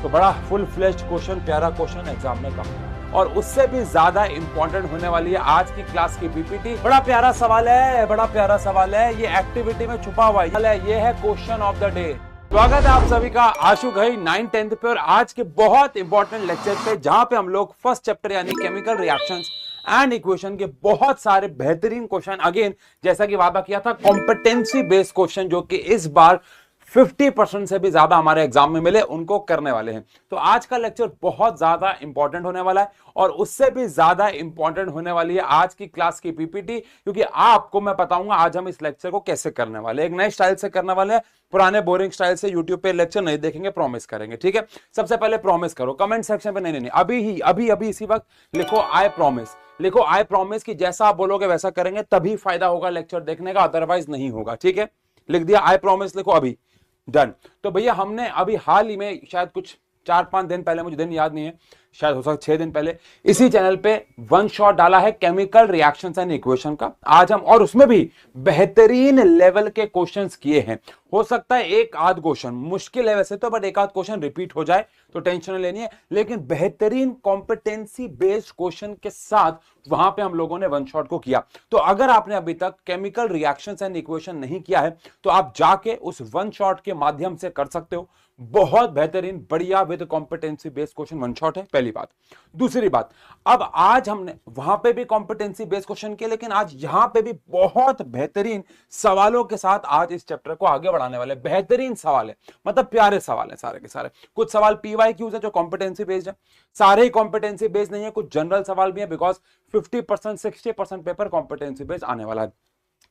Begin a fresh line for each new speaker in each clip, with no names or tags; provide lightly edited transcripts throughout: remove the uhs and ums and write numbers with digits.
तो बड़ा full fleshed question, प्यारा क्वेश्चन एग्जाम में कम, और उससे भी ज्यादा इंपॉर्टेंट होने वाली है आज की क्लास की पीपीटी। बड़ा प्यारा सवाल है, बड़ा प्यारा सवाल है, ये एक्टिविटी में छुपा हुआ है, ये है क्वेश्चन ऑफ द डे। स्वागत है आप सभी का आशु घई 9th 10th पे और आज के बहुत इंपॉर्टेंट लेक्चर पे, जहां पे हम लोग फर्स्ट चैप्टर यानी केमिकल रिएक्शंस एंड इक्वेशन के बहुत सारे बेहतरीन क्वेश्चन, अगेन जैसा कि वादा किया था कॉम्पिटेंसी बेस्ड क्वेश्चन जो कि इस बार 50% से भी ज्यादा हमारे एग्जाम में मिले, उनको करने वाले हैं। तो आज का लेक्चर बहुत ज्यादा इंपॉर्टेंट होने वाला है और उससे भी ज्यादा इंपॉर्टेंट होने वाली है आज की क्लास की पीपीटी, क्योंकि आपको मैं बताऊंगा आज हम इस लेक्चर को कैसे करने वाले हैं। एक नए स्टाइल से करने वाले हैं, पुराने बोरिंग स्टाइल से यूट्यूब पे लेक्चर नहीं देखेंगे, प्रॉमिस करेंगे। ठीक है, सबसे पहले प्रॉमिस करो कमेंट सेक्शन पे, नहीं अभी इसी वक्त लिखो आई प्रॉमिस, लिखो आई प्रॉमिस कि जैसा आप बोलोगे वैसा करेंगे, तभी फायदा होगा लेक्चर देखने का, अदरवाइज नहीं होगा। ठीक है, लिख दिया आई प्रॉमिस, लिखो अभी, डन। तो भैया हमने अभी हाल ही में, शायद कुछ 4-5 दिन पहले, मुझे दिन याद नहीं है, शायद हो सकता 6 दिन पहले, इसी चैनल पे वन शॉट डाला है केमिकल रिएक्शंस एंड इक्वेशन का। आज हम, और उसमें भी बेहतरीन लेवल के क्वेश्चंस किए हैं। हो सकता है एक आध क्वेश्चन मुश्किल है वैसे तो, बट एक आध क्वेश्चन रिपीट हो जाए तो टेंशन नहीं लेनी है, लेकिन बेहतरीन कॉम्पिटेंसी बेस्ड क्वेश्चन के साथ वहां पे हम लोगों ने वन शॉट को किया। तो अगर आपने अभी तक केमिकल रिएक्शंस एंड इक्वेशन नहीं किया है तो आप जाके उस वन शॉट के माध्यम से कर सकते हो। बहुत बेहतरीन, बढ़िया with competency based question one shot है, पहली बात। दूसरी बात, अब आज हमने वहां पे भी कॉम्पिटेंसी बेस्ड क्वेश्चन किए, लेकिन आज यहां पे भी बहुत बेहतरीन सवालों के साथ आज इस चैप्टर को आगे बढ़ाने वाले। बेहतरीन सवाल है, मतलब प्यारे सवाल है सारे के सारे। कुछ सवाल पीवाईक्यूज है जो कॉम्पिटेंसी बेस्ड है, सारे ही कॉम्पिटेंसी बेस्ड नहीं है, कुछ जनरल सवाल भी है, बिकॉज 50% 60% पेपर कॉम्पिटेंसी बेस्ड आने वाला है।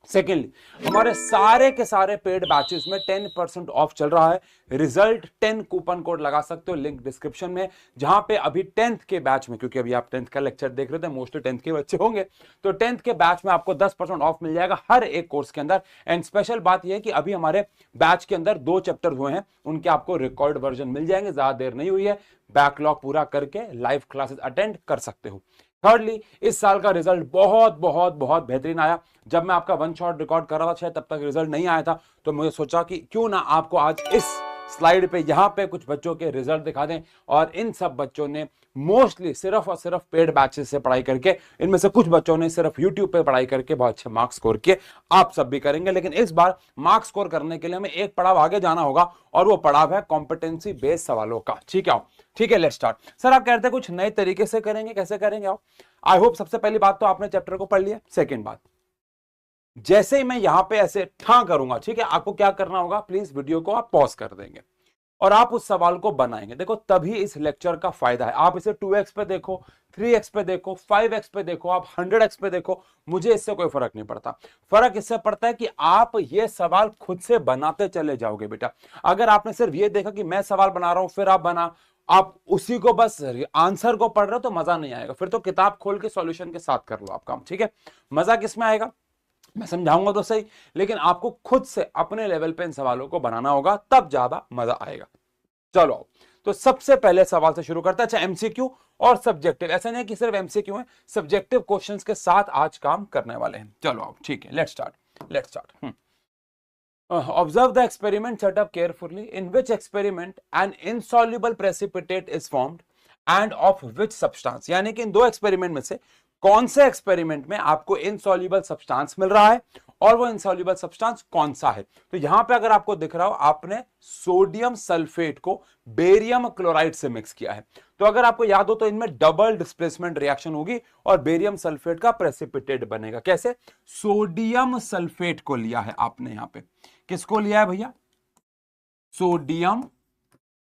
सेकेंडली, हमारे सारे के सारे पेड बैचेस में 10% ऑफ चल रहा है। रिजल्ट 10 कूपन कोड लगा सकते हो, लिंक डिस्क्रिप्शन में। जहां पे अभी 10th के बैच में, क्योंकि अभी आप 10th का लेक्चर देख रहे थे, मोस्टली 10th के बच्चे होंगे, तो 10th के बैच में आपको 10% ऑफ मिल जाएगा हर एक कोर्स के अंदर। एंड स्पेशल बात यह है कि अभी हमारे बैच के अंदर 2 चैप्टर हुए हैं, उनके आपको रिकॉर्ड वर्जन मिल जाएंगे, ज्यादा देर नहीं हुई है, बैकलॉग पूरा करके लाइव क्लासेस अटेंड कर सकते हो। थर्डली, इस साल का रिजल्ट बहुत बहुत बहुत बेहतरीन आया। जब मैं आपका वन शॉट रिकॉर्ड कर रहा था, शायद तब तक रिजल्ट नहीं आया था, तो मुझे सोचा कि क्यों ना आपको आज इस स्लाइड पे यहां पे कुछ बच्चों के रिजल्ट दिखा दें। और इन सब बच्चों ने मोस्टली सिर्फ और सिर्फ पेड बैचेस से पढ़ाई करके, इनमें से कुछ बच्चों ने सिर्फ यूट्यूब पे पढ़ाई करके बहुत अच्छे मार्क्स स्कोर किए। आप सब भी करेंगे, लेकिन इस बार मार्क्स स्कोर करने के लिए हमें एक पड़ाव आगे जाना होगा, और वो पड़ाव है कॉम्पिटेंसी बेस्ड सवालों का। ठीक है, ठीक है, लेट्स स्टार्ट। सर आप कहते हैं कुछ नए तरीके से करेंगे, कैसे करेंगे आप? आई होप सबसे पहली बात तो आपने चैप्टर को पढ़ लिया। सेकेंड बात, जैसे ही मैं यहां पे ऐसे ठा करूंगा, ठीक है, आपको क्या करना होगा, प्लीज वीडियो को आप पॉज कर देंगे और आप उस सवाल को बनाएंगे। देखो, तभी इस लेक्चर का फायदा है। आप इसे 2x पे देखो, 3x पे देखो, 5x पे देखो, आप 100x पे देखो, मुझे इससे कोई फर्क नहीं पड़ता। फर्क इससे पड़ता है कि आप ये सवाल खुद से बनाते चले जाओगे बेटा। अगर आपने सिर्फ ये देखा कि मैं सवाल बना रहा हूं फिर आप उसी को बस आंसर को पढ़ रहे हो, तो मजा नहीं आएगा। फिर तो किताब खोल के सॉल्यूशन के साथ कर लो आप काम। ठीक है, मजा किसमें आएगा, मैं समझाऊंगा तो सही, लेकिन आपको खुद से अपने लेवल पे इन सवालों को बनाना होगा, तब ज्यादा मजा आएगा। चलो, तो सबसे पहले सवाल से शुरू करते हैं। अच्छा, एमसीक्यू और सब्जेक्टिव, ऐसा नहीं कि सिर्फ एमसीक्यू है, सब्जेक्टिव क्वेश्चंस के साथ आज काम करने वाले हैं। चलो आओ, ठीक है, let's start. Observe the experiment set up carefully, in which experiment an insoluble precipitate is formed and of which substance। यानी कि इन 2 एक्सपेरिमेंट में से कौन से एक्सपेरिमेंट में आपको इनसॉल्युबल सब्सटेंस मिल रहा है और वो इनसॉल्युबल सब्सटेंस कौन सा है। तो यहां पे अगर आपको दिख रहा हो, आपने सोडियम सल्फेट को बेरियम क्लोराइड से मिक्स किया है। तो अगर आपको याद हो तो इनमें डबल डिस्प्लेसमेंट रिएक्शन होगी और बेरियम सल्फेट का प्रेसिपिटेट बनेगा। कैसे? सोडियम सल्फेट को लिया है आपने, यहां पे किसको लिया है भैया, सोडियम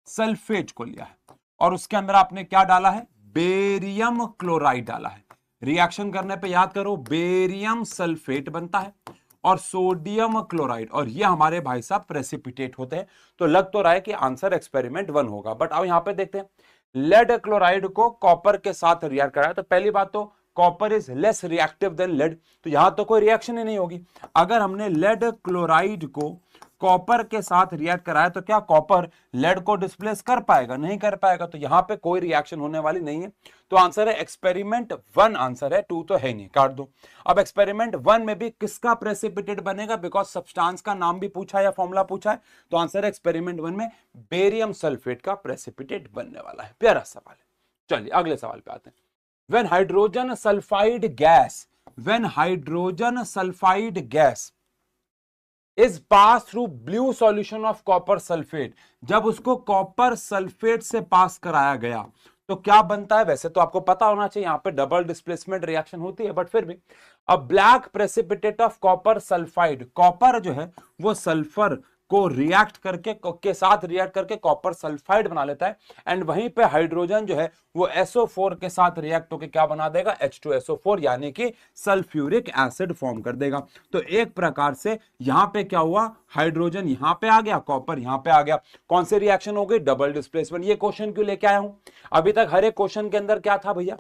सल्फेट को लिया है, और उसके अंदर आपने क्या डाला है, बेरियम क्लोराइड डाला है। रिएक्शन करने पे याद करो, बेरियम सल्फेट बनता है और सोडियम क्लोराइड, और ये हमारे भाई साहब प्रेसिपिटेट होते हैं। तो लग तो रहा है कि आंसर एक्सपेरिमेंट 1 होगा, बट अब यहां पे देखते हैं, लेड क्लोराइड को कॉपर के साथ रिएक्ट कराया, तो पहली बात तो copper is less reactive than lead, तो यहां तो कोई रिएक्शन ही नहीं होगी। अगर हमने लेड क्लोराइड को कॉपर के साथ रिएक्ट कराए तो क्या कॉपर लेड को डिस्प्लेस कर पाएगा? नहीं कर पाएगा, तो यहां पे कोई रिएक्शन होने वाली नहीं है। तो आंसर है एक्सपेरिमेंट 1 आंसर है, 2 तो है नहीं, काट दो। अब एक्सपेरिमेंट 1 में भी किसका प्रेसिपिटेट बनेगा, बिकॉज सब्सटेंस का नाम भी पूछा है या फॉर्मूला पूछा है, तो आंसर है एक्सपेरिमेंट 1 में बेरियम सल्फेट का प्रेसिपिटेट बनने वाला है। प्यारा सवाल है। चलिए अगले सवाल पे आते हैं। When hydrogen sulfide gas is passed through blue solution of copper sulfate, जब उसको कॉपर सल्फेट से पास कराया गया तो क्या बनता है? वैसे तो आपको पता होना चाहिए, यहां पे डबल डिस्प्लेसमेंट रिएक्शन होती है, बट फिर भी अब black precipitate of copper sulphide, copper जो है वो सल्फर को रिएक्ट करके के साथ रिएक्ट करके कॉपर सल्फाइड बना लेता है, एंड वहीं पे हाइड्रोजन जो है वो SO4 के साथ रिएक्ट होकर क्या बना देगा? H2SO4 यानी कि सल्फ्यूरिक एसिड फॉर्म कर देगा। तो एक प्रकार से यहां पे क्या हुआ, हाइड्रोजन यहां पे आ गया, कॉपर यहां पे आ गया, कौन सी रिएक्शन हो गई? Double displacement. ये क्वेश्चन क्यों लेके आया हूं? अभी तक हर एक क्वेश्चन के अंदर क्या था भैया?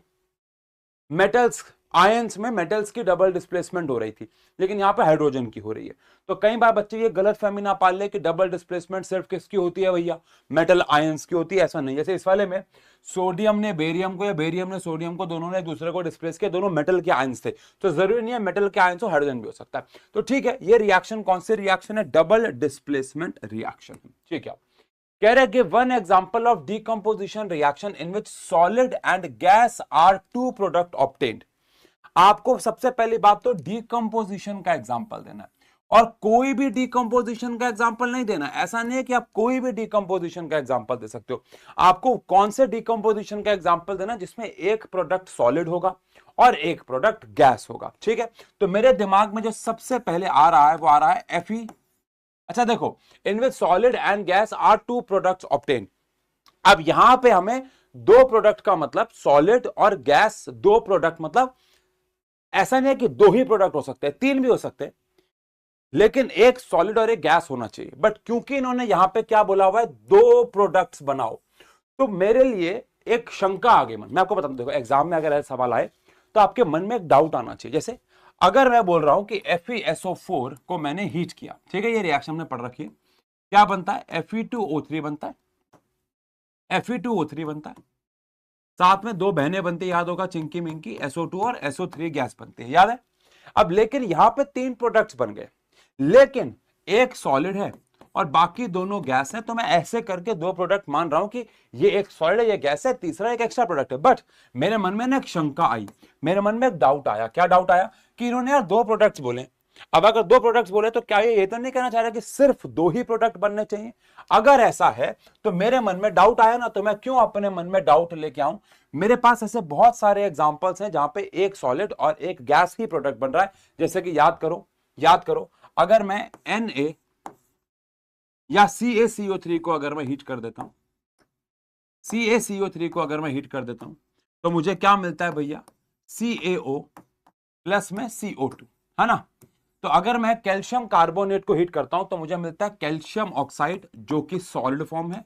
मेटल्स, आयंस में मेटल्स की डबल डिस्प्लेसमेंट हो रही थी, लेकिन यहां पे हाइड्रोजन की हो रही है। तो कई बार बच्चे ये गलत फहमी ना पाल ले कि डबल डिस्प्लेसमेंट सिर्फ किसकी होती है भैया? मेटल आयंस की होती है, ऐसा नहीं। जैसे इस वाले में सोडियम ने बेरियम को या बेरियम ने सोडियम को, दोनों ने एक दूसरे को डिस्प्लेस किया, दोनों मेटल के आयंस थे, तो जरूरी नहीं है मेटल के आयंस हो, हाइड्रोजन भी हो सकता है। तो ठीक है, ये रिएक्शन कौन सी रिएक्शन है? Double displacement reaction. ठीक है, कह रहे कि one example of decomposition reaction in which solid and gas are two product obtained. आपको सबसे पहली बात तो डीकंपोजिशन का एग्जांपल देना है, और कोई भी डीकंपोजिशन का एग्जांपल नहीं देना। ऐसा नहीं है कि आप कोई भी डीकंपोजिशन का एग्जांपल दे सकते हो। आपको कौन से डीकंपोजिशन का एग्जांपल देना जिसमें एक प्रोडक्ट सॉलिड होगा और एक प्रोडक्ट गैस होगा। ठीक है, तो मेरे दिमाग में जो सबसे पहले आ रहा है वो आ रहा है Fe। अच्छा देखो, in which solid and gas are two products obtain. अब यहां पे हमें दो प्रोडक्ट का मतलब सॉलिड और गैस, दो प्रोडक्ट मतलब ऐसा नहीं है कि दो ही प्रोडक्ट हो सकते हैं, तीन भी हो सकते हैं, लेकिन एक सॉलिड और एक गैस होना चाहिए। बट क्योंकि इन्होंने यहां पे क्या बोला हुआ है, दो प्रोडक्ट्स बनाओ, तो मेरे लिए एक शंका आ गई मन। मैं आपको बता दूं, देखो एग्जाम में अगर ऐसा सवाल आए तो आपके मन में एक डाउट आना चाहिए। जैसे अगर मैं बोल रहा हूं कि FeSO4 को मैंने हीट किया, ठीक है, ये रिएक्शन हमने पढ़ रखी है, क्या बनता है? Fe2O3 बनता है, Fe2O3 बनता है, साथ में दो बहनें बनती है, याद होगा, चिंकी मिंकी, SO2 और SO3 गैस बनती है, याद है। अब लेकिन यहां पे तीन प्रोडक्ट्स बन गए, लेकिन एक सॉलिड है और बाकी दोनों गैस है, तो मैं ऐसे करके दो प्रोडक्ट मान रहा हूं कि ये एक सॉलिड है, ये गैस है, तीसरा एक एक्स्ट्रा प्रोडक्ट है। बट मेरे मन में ना एक शंका आई, मेरे मन में एक डाउट आया। क्या डाउट आया? कि इन्होंने यार दो प्रोडक्ट्स बोले, अब अगर दो प्रोडक्ट्स बोले तो क्या ये तो नहीं कहना चाह रहा कि सिर्फ दो ही प्रोडक्ट बनने चाहिए? अगर ऐसा है तो मेरे मन में डाउट आया ना, तो मैं क्यों अपने मन में डाउट लेके आऊं? मेरे पास ऐसे बहुत सारे एग्जांपल्स हैं जहां पे एक सॉलिड और एक गैस ही प्रोडक्ट बन रहा है। जैसे कि याद करो, अगर मैं Na या CaCO3 को अगर मैं हीट कर देता हूं, CaCO3 को अगर मैं हीट कर देता हूं, तो मुझे क्या मिलता है भैया? CaO प्लस में CO2, है ना। तो अगर मैं कैल्शियम कार्बोनेट को हीट करता हूं तो मुझे मिलता है कैल्शियम ऑक्साइड, जो कि सॉलिड फॉर्म है,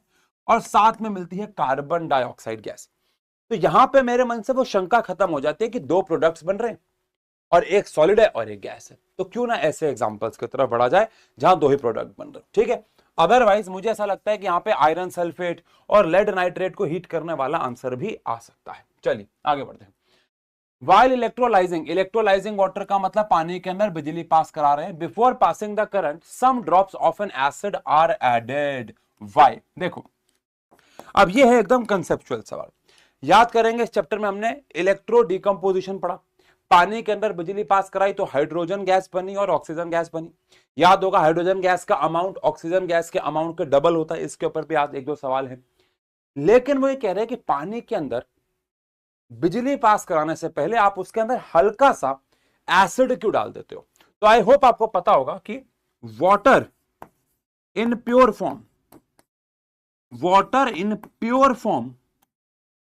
और साथ में मिलती है कार्बन डाइऑक्साइड गैस। तो यहां पे मेरे मन से वो शंका खत्म हो जाती है कि दो प्रोडक्ट्स बन रहे हैं और एक सॉलिड है और एक गैस है, तो क्यों ना ऐसे एग्जांपल्स की तरफ बढ़ा जाए जहां दो ही प्रोडक्ट बन रहे। ठीक है, अदरवाइज मुझे ऐसा लगता है कि यहां पे आयरन सल्फेट और लेड नाइट्रेट को हीट करने वाला आंसर भी आ सकता है। चलिए आगे बढ़ते हैं। While इलेक्ट्रोलाइजिंग वाटर का मतलब पानी के अंदर बिजली पास करा रहे हैं, before passing the current some drops of an acid are added. Why? देखो, अब ये है एकदम कंसेप्चुअल सवाल। याद करेंगे, इस चैप्टर में हमने इलेक्ट्रो डिकम्पोजिशन पढ़ा, पानी के अंदर बिजली पास कराई तो हाइड्रोजन गैस बनी और ऑक्सीजन गैस बनी। याद होगा, हाइड्रोजन गैस का अमाउंट ऑक्सीजन गैस के अमाउंट के डबल होता है। इसके ऊपर भी आज एक दो सवाल है। लेकिन वो ये कह रहे हैं कि पानी के अंदर बिजली पास कराने से पहले आप उसके अंदर हल्का सा एसिड क्यों डाल देते हो? तो आई होप आपको पता होगा कि वाटर इन प्योर फॉर्म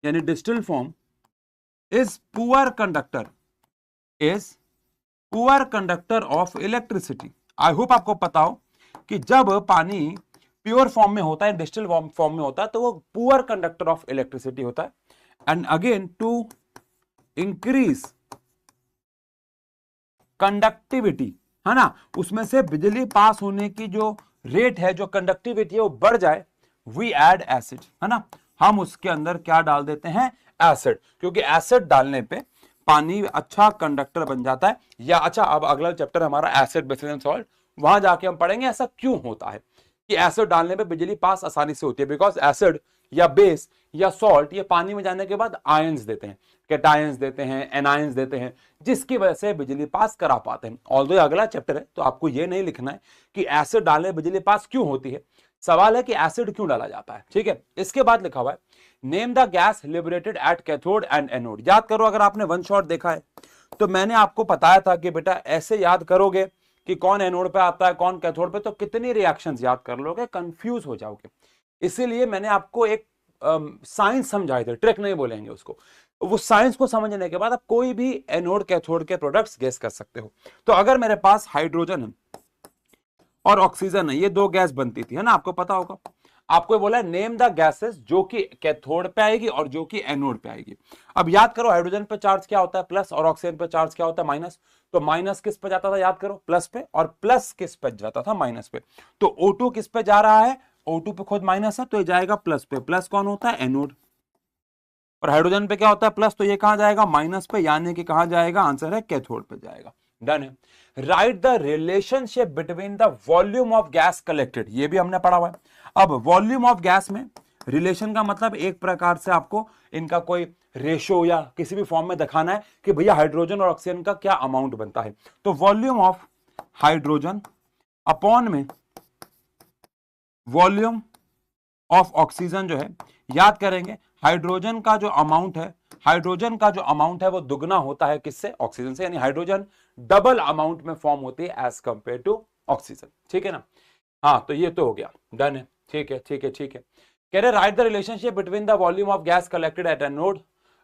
यानी distil form is poor conductor of electricity. I hope आपको पता हो कि जब पानी प्योर फॉर्म में होता है, डिस्टिल फॉर्म में होता है, तो वो पुअर कंडक्टर ऑफ इलेक्ट्रिसिटी होता है। And again, to increase conductivity, है ना, उसमें से बिजली पास होने की जो रेट है, जो कंडक्टिविटी है वो बढ़ जाए, वी ऐड एसिड, है ना, हम उसके अंदर क्या डाल देते हैं, एसिड, क्योंकि एसिड डालने पे पानी अच्छा कंडक्टर बन जाता है। या अच्छा, अब अगला चैप्टर हमारा एसिड बेसिस एंड सॉल्ट, वहां जाके हम पढ़ेंगे ऐसा क्यों होता है कि एसिड डालने पे बिजली पास आसानी से होती है। बिकॉज एसिड या बेस या सॉल्ट ये पानी में जाने के बाद आयंस देते हैं, कैटायंस देते हैं, एनायंस देते हैं, जिसकी वजह से बिजली पास करा पाते हैं। ऑल्दो अगला चैप्टर है तो आपको ये नहीं लिखना है कि एसिड डालने बिजली पास क्यों होती है, सवाल है कि एसिड क्यों डाला जाता है। ठीक है, इसके बाद लिखा हुआ है name the gas liberated at cathode and anode. याद करो, अगर आपने वन शॉट देखा है तो मैंने आपको बताया था कि बेटा ऐसे याद करोगे कि कौन एनोड पे आता है कौन कैथोड पे, तो कितनी रिएक्शंस याद कर लोगे, कंफ्यूज हो जाओगे। इसीलिए मैंने आपको एक साइंस समझाए थे, ट्रिक नहीं बोलेंगे उसको। वो साइंस को समझने के बाद आप कोई भी एनोड कैथोड के प्रोडक्ट्स गेस कर सकते हो। तो अगर मेरे पास हाइड्रोजन है और ऑक्सीजन है, ये दो गैस बनती थी, है ना, आपको पता होगा। आपको बोला नेम द गैसेस जो कि कैथोड पे आएगी और जो कि एनोड पे आएगी। अब याद करो, हाइड्रोजन पे चार्ज क्या होता है, प्लस, और ऑक्सीजन पे चार्ज क्या होता है, माइनस। तो माइनस किस पे जाता था, याद करो, प्लस पे, और प्लस किस पे जाता था, माइनस पे। तो O2 किस पे जा रहा है, O2 पे खुद माइनस है तो ये जाएगा प्लस पे। प्लस कौन होता है, एनोड। और हाइड्रोजन पे क्या होता है, प्लस, तो ये कहां जाएगा, माइनस पे, यानी कि कहां जाएगा, आंसर है कैथोड पे जाएगा। डन है। Write the relationship between the volume of gas collected, ये भी हमने पढ़ा हुआ है। अब वॉल्यूम ऑफ गैस में रिलेशन का मतलब एक प्रकार से आपको इनका कोई रेशो या किसी भी फॉर्म में दिखाना है कि भैया हाइड्रोजन और ऑक्सीजन का क्या अमाउंट बनता है। तो वॉल्यूम ऑफ हाइड्रोजन अपॉन में वॉल्यूम ऑफ ऑक्सीजन जो है, याद करेंगे हाइड्रोजन का जो अमाउंट है, हाइड्रोजन का जो अमाउंट है वो दुगना होता है किससे, ऑक्सीजन से, यानी हाइड्रोजन डबल अमाउंट में फॉर्म होती है एज कंपेयर टू ऑक्सीजन। ठीक है ना, हाँ, तो ये तो हो गया, डन है। ठीक है, ठीक है, ठीक है। कह रहे right the relationship between the volume of gas collected at anode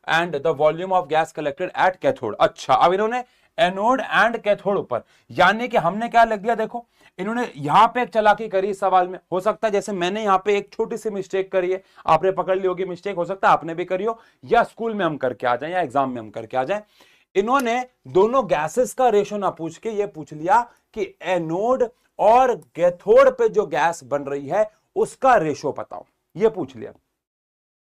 and the volume of gas collected at cathode. अच्छा, अब इन्होंने एनोड एंड कैथोड ऊपर, यानी कि हमने क्या लिख दिया, देखो इन्होंने यहां पे एक चालाकी करी सवाल में। हो सकता है जैसे मैंने यहां पे एक छोटी सी मिस्टेक करी है, आपने पकड़ ली होगी मिस्टेक, हो सकता है आपने भी करी हो, या स्कूल में हम करके आ जाए या एग्जाम में हम करके आ जाए। इन्होंने दोनों गैसेस का रेशो ना पूछ के ये पूछ लिया कि एनोड और कैथोड पे जो गैस बन रही है उसका रेशो बताओ, ये पूछ लिया।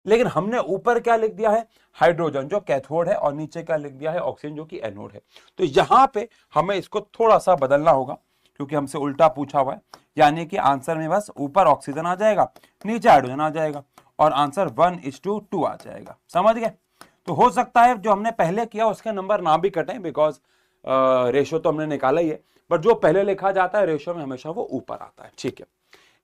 लेकिन हमने ऊपर क्या लिख दिया है, हाइड्रोजन जो कैथोड है, और नीचे क्या लिख दिया है, ऑक्सीजन जो कि एनोड है। तो यहां पे हमें इसको थोड़ा सा बदलना होगा क्योंकि हमसे उल्टा पूछा हुआ है, यानी कि आंसर में बस ऊपर ऑक्सीजन आ जाएगा, नीचे हाइड्रोजन आ जाएगा, और आंसर 1:2 आ जाएगा। समझ गए। तो हो सकता है जो हमने पहले किया उसके नंबर ना भी कटें, बिकॉज रेशो तो हमने निकाला ही है, बट जो पहले लिखा जाता है रेशो में हमेशा वो ऊपर आता है। ठीक है,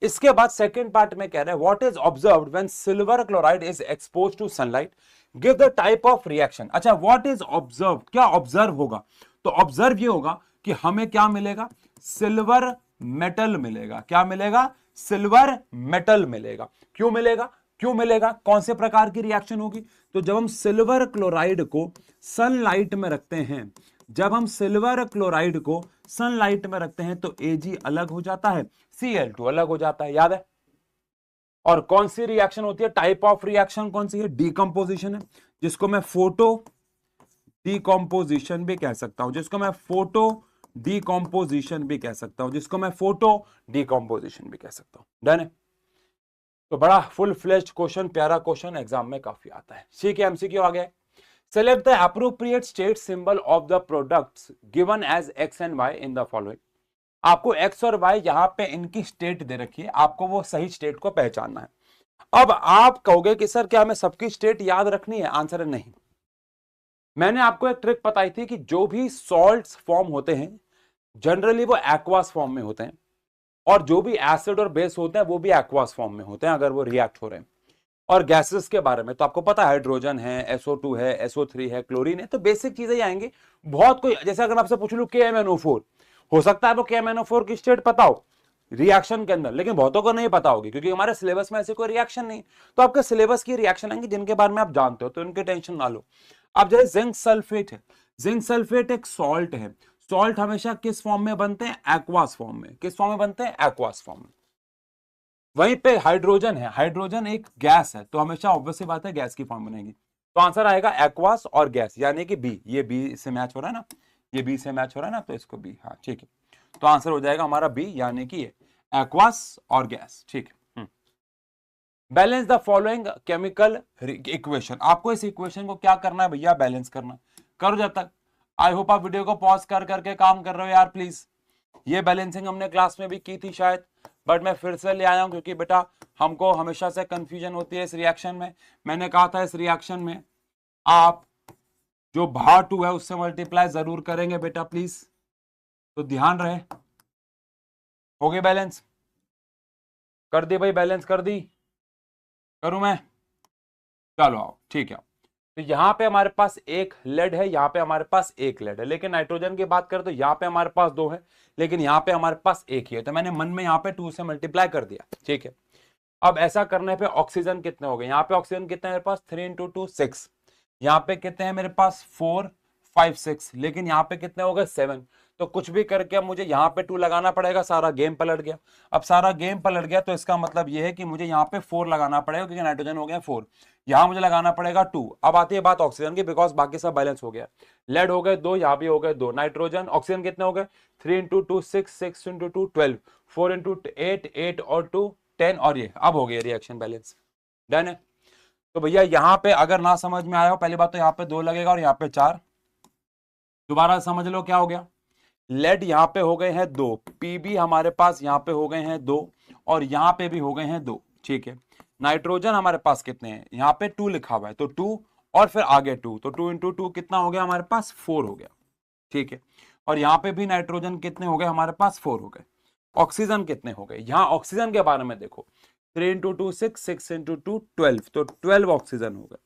इसके बाद सेकंड पार्ट में कह रहे हैं what is observed when silver chloride is expose to sunlight, give the type of reaction. अच्छा, व्हाट इज ऑब्जर्व, क्या ऑब्जर्व होगा, तो ऑब्जर्व ये होगा कि हमें क्या मिलेगा, सिल्वर मेटल मिलेगा। क्या मिलेगा, सिल्वर मेटल मिलेगा। क्यों मिलेगा, क्यों मिलेगा, कौन से प्रकार की रिएक्शन होगी, तो जब हम सिल्वर क्लोराइड को सनलाइट में रखते हैं, जब हम सिल्वर क्लोराइड को सनलाइट में रखते हैं तो Ag अलग हो जाता है, Cl2 अलग हो जाता है, याद है। और कौन सी रिएक्शन होती है, टाइप ऑफ रिएक्शन कौन सी है, डीकंपोजिशन है, जिसको मैं फोटो डीकंपोजिशन भी कह सकता हूं, जिसको मैं फोटो डीकंपोजिशन भी कह सकता हूं, जिसको मैं फोटो डीकंपोजिशन भी कह सकता हूं। डन है। तो बड़ा फुल फ्लेज्ड क्वेश्चन, प्यारा क्वेश्चन, एग्जाम में काफी आता है। ठीक है, एमसीक्यू आ गया। Select the appropriate state symbol of the products given as x and y in the following। आपको x और y यहां पे इनकी स्टेट दे रखी है, आपको वो सही स्टेट को पहचानना है। अब आप कहोगे कि सर क्या हमें सबकी स्टेट याद रखनी है, आंसर है नहीं। मैंने आपको एक ट्रिक बताई थी कि जो भी सॉल्ट्स फॉर्म होते हैं जनरली वो एक्वास फॉर्म में होते हैं, और जो भी एसिड और बेस होते हैं वो भी एक्वास फॉर्म में होते हैं अगर वो रिएक्ट हो रहे हैं। और गैसेस के बारे में तो आपको पता है, हाइड्रोजन है, SO2 है, SO3 है, क्लोरीन है, तो बेसिक चीजें ही आएंगी। बहुत कोई, जैसे अगर आपसे पूछ लूं KMNO4, हो सकता है वो KMNO4 की स्टेट पता हो रिएक्शन के अंदर, लेकिन बहुतों को नहीं पता होगी क्योंकि हमारे सिलेबस में ऐसे कोई रिएक्शन नहीं। तो आपके सिलेबस की रिएक्शन आएंगी जिनके बारे में आप जानते हो, तो उनकी टेंशन ना लो। अब जैसे जिंक सल्फेट है, जिंक सल्फेट एक सॉल्ट है, सॉल्ट हमेशा किस फॉर्म में बनते हैं, एक्वास फॉर्म में। किस फॉर्म में बनते हैं, एक्वास फॉर्म में। वहीं पे हाइड्रोजन है, हाइड्रोजन एक गैस है, तो हमेशा ऑब्वियस बात है गैस की फॉर्म बनेगी। तो आंसर आएगा एक्वास और गैस, यानी कि बी। ये बी से मैच हो रहा है ना, ये बी से मैच हो रहा है ना, तो इसको बी, हाँ ठीक है। तो आंसर हो जाएगा हमारा बी, यानी कि ये एक्वास और गैस, ठीक है। Balance the following chemical equation, आपको इस इक्वेशन को क्या करना है भैया, बैलेंस करना। करो जब तक, आई होप आप वीडियो को पॉज कर करके काम कर रहे हो यार प्लीज। ये बैलेंसिंग हमने क्लास में भी की थी शायद, बट मैं फिर से ले आया हूं क्योंकि बेटा हमको हमेशा से कंफ्यूजन होती है इस रिएक्शन में। मैंने कहा था इस रिएक्शन में आप जो भार 2 है उससे मल्टीप्लाई जरूर करेंगे बेटा प्लीज, तो ध्यान रहे। हो गई बैलेंस, कर दी भाई, बैलेंस कर दी, करूं मैं, चलो आओ, ठीक है। तो यहां पे हमारे पास एक लेड है, यहां पे हमारे पास एक लेड है, लेकिन नाइट्रोजन की बात करें तो यहां पे हमारे पास 2 है, लेकिन यहां पे हमारे पास एक ही है, तो मैंने मन में यहां पे 2 से मल्टीप्लाई कर दिया, ठीक है। अब ऐसा करने पे ऑक्सीजन कितने हो गए, यहाँ पे ऑक्सीजन कितने हैं मेरे पास, 3 × 2 6, यहाँ पे कितने हैं मेरे पास 4 5 6, लेकिन यहाँ पे कितने हो गए 7। तो कुछ भी करके अब मुझे यहाँ पे 2 लगाना पड़ेगा, सारा गेम पलट गया। अब सारा गेम पलट गया तो इसका मतलब ये है कि मुझे यहाँ पे 4 लगाना पड़ेगा, क्योंकि नाइट्रोजन हो गया 4, यहाँ मुझे लगाना पड़ेगा 2। अब आती है बात ऑक्सीजन की, बिकॉज बाकी सब बैलेंस हो गया। लेड हो गए 2, यहाँ भी हो गए 2, नाइट्रोजन ऑक्सीजन कितने हो गए 3 × 2 6 6 × 2 12, 4 × 8 8 और 2 10, और ये अब हो गया रिएक्शन बैलेंस, डन है। तो भैया यहां पे अगर ना समझ में आया हो, पहली बात तो यहाँ पे 2 लगेगा और यहाँ पे 4, दोबारा समझ लो क्या हो गया। लेड यहाँ पे हो गए हैं 2, पीबी हमारे पास यहाँ पे हो गए हैं 2, और यहाँ पे भी हो गए हैं 2, ठीक है। नाइट्रोजन हमारे पास कितने हैं, यहाँ पे 2 लिखा हुआ है, तो 2 और फिर आगे 2, तो 2 × 2 कितना हो गया हमारे पास 4 हो गया, ठीक है। और यहाँ पे भी नाइट्रोजन कितने हो गए हमारे पास 4 हो गए। ऑक्सीजन कितने हो गए, यहाँ ऑक्सीजन के बारे में देखो, 3 × 2 6 6 × 2 12, तो 12 ऑक्सीजन हो गए।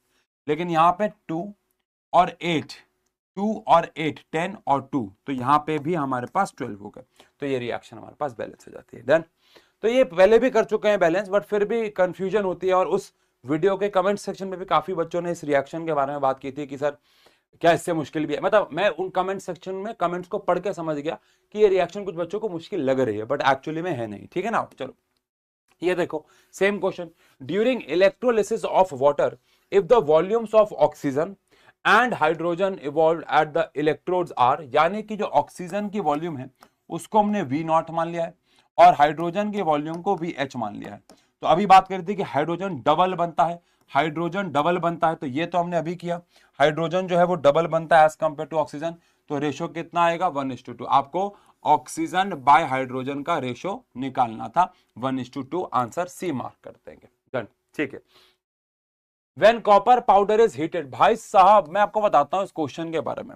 लेकिन यहाँ पे 2 और 8, 2 और 8 10 और 2, तो यहाँ पे भी हमारे पास 12 हो गए। तो ये रिएक्शन हमारे पास बैलेंस हो जाती है, डन। तो ये पहले भी कर चुके हैं बैलेंस, बट फिर भी कंफ्यूजन होती है, और उस वीडियो के कमेंट सेक्शन में भी काफी बच्चों ने इस रिएक्शन के बारे में बात की थी कि सर क्या इससे मुश्किल भी है। मतलब मैं उन कमेंट सेक्शन में कमेंट्स को पढ़ के समझ गया कि ये रिएक्शन कुछ बच्चों को मुश्किल लग रही है, बट एक्चुअली में है नहीं, ठीक है ना। चलो ये देखो same question, during electrolysis of water if the volumes of oxygen and hydrogen evolve at the electrodes are, यानी कि जो ऑक्सीजन की वॉल्यूम है उसको हमने V0 मान लिया है और हाइड्रोजन के वॉल्यूम को VH मान लिया है। तो अभी बात कर रही थी कि हाइड्रोजन डबल बनता है, हाइड्रोजन डबल बनता है, तो ये तो हमने अभी किया, हाइड्रोजन जो है वो डबल बनता है एज कंपेयर टू ऑक्सीजन, तो रेशो कितना आएगा 1:2। आपको ऑक्सीजन बाय हाइड्रोजन का रेशो निकालना था 1:2, आंसर सी मार्क कर देंगे, डन, ठीक है। When copper powder is heated, भाई साहब मैं आपको बताता हूं इस क्वेश्चन के बारे में।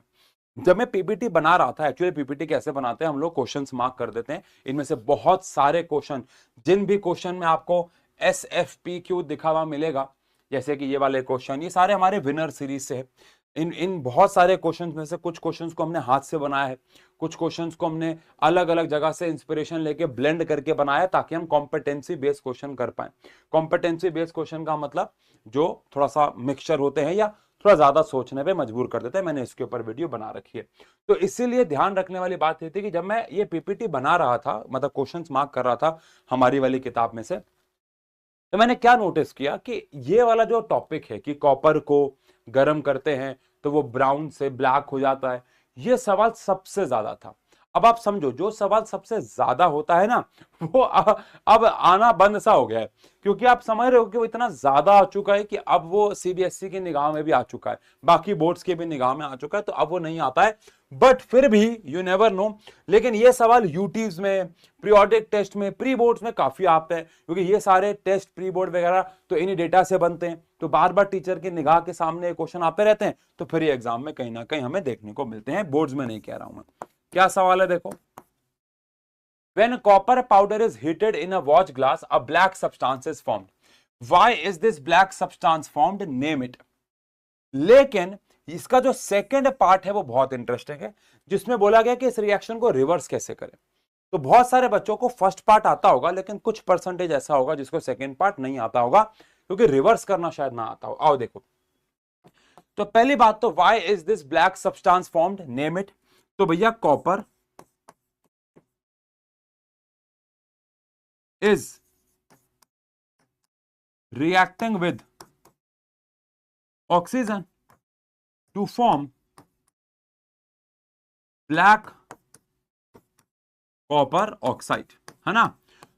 जब मैं पीपीटी बना रहा था, एक्चुअली पीपीटी कैसे बनाते हैं हम लोग, क्वेश्चंस मार्क कर देते हैं, इनमें से बहुत सारे क्वेश्चन, जिन भी क्वेश्चन में आपको SFPQ दिखा हुआ मिलेगा, जैसे कि ये वाले क्वेश्चन, ये सारे हमारे विनर सीरीज से है। इन बहुत सारे क्वेश्चंस में से कुछ क्वेश्चंस को हमने हाथ से बनाया है, कुछ क्वेश्चंस को हमने अलग अलग जगह से इंस्पिरेशन लेके ब्लेंड करके बनाया, ताकि हम कॉम्पिटेंसी बेस्ड क्वेश्चन कर पाए। कॉम्पिटेंसी बेस्ड क्वेश्चन का मतलब जो थोड़ा सा मिक्सचर होते हैं या थोड़ा ज्यादा सोचने पे मजबूर कर देते हैं, मैंने इसके ऊपर वीडियो बना रखी है। तो इसीलिए ध्यान रखने वाली बात ये थी कि जब मैं ये पीपीटी बना रहा था, मतलब क्वेश्चंस मार्क कर रहा था हमारी वाली किताब में से, तो मैंने क्या नोटिस किया कि ये वाला जो टॉपिक है कि कॉपर को गर्म करते हैं तो वो ब्राउन से ब्लैक हो जाता है, ये सवाल सबसे ज्यादा था। अब आप समझो, जो सवाल सबसे ज्यादा होता है ना, वो अब आना बंद सा हो गया है, क्योंकि आप समझ रहे हो कि वो इतना ज्यादा आ चुका है कि अब वो सीबीएसई की निगाह में भी आ चुका है, बाकी बोर्ड्स के भी निगाह में आ चुका है, तो अब वो नहीं आता है। बट फिर भी यू नेवर नो, लेकिन ये सवाल यूटीज में, पीरियोडिक टेस्ट में, प्री बोर्ड्स में काफी आते हैं, क्योंकि ये सारे टेस्ट प्री बोर्ड वगैरह तो इन्हीं डेटा से बनते हैं, तो बार बार टीचर की निगाह के सामने क्वेश्चन आते रहते हैं, तो फिर ये एग्जाम में कहीं ना कहीं हमें देखने को मिलते हैं, बोर्ड्स में नहीं कह रहा हूं मैं। क्या सवाल है देखो, when copper powder is heated in a watch glass a black substance is formed, why is this black substance formed, name it। लेकिन इसका जो सेकंड पार्ट है वो बहुत इंटरेस्टिंग है, जिसमें बोला गया कि इस रिएक्शन को रिवर्स कैसे करें। तो बहुत सारे बच्चों को फर्स्ट पार्ट आता होगा, लेकिन कुछ परसेंटेज ऐसा होगा जिसको सेकंड पार्ट नहीं आता होगा, क्योंकि रिवर्स करना शायद ना आता हो। आओ देखो, तो पहली बात तो why is this black substance formed, name it. तो भैया copper is reacting with oxygen to form black copper oxide, है ना।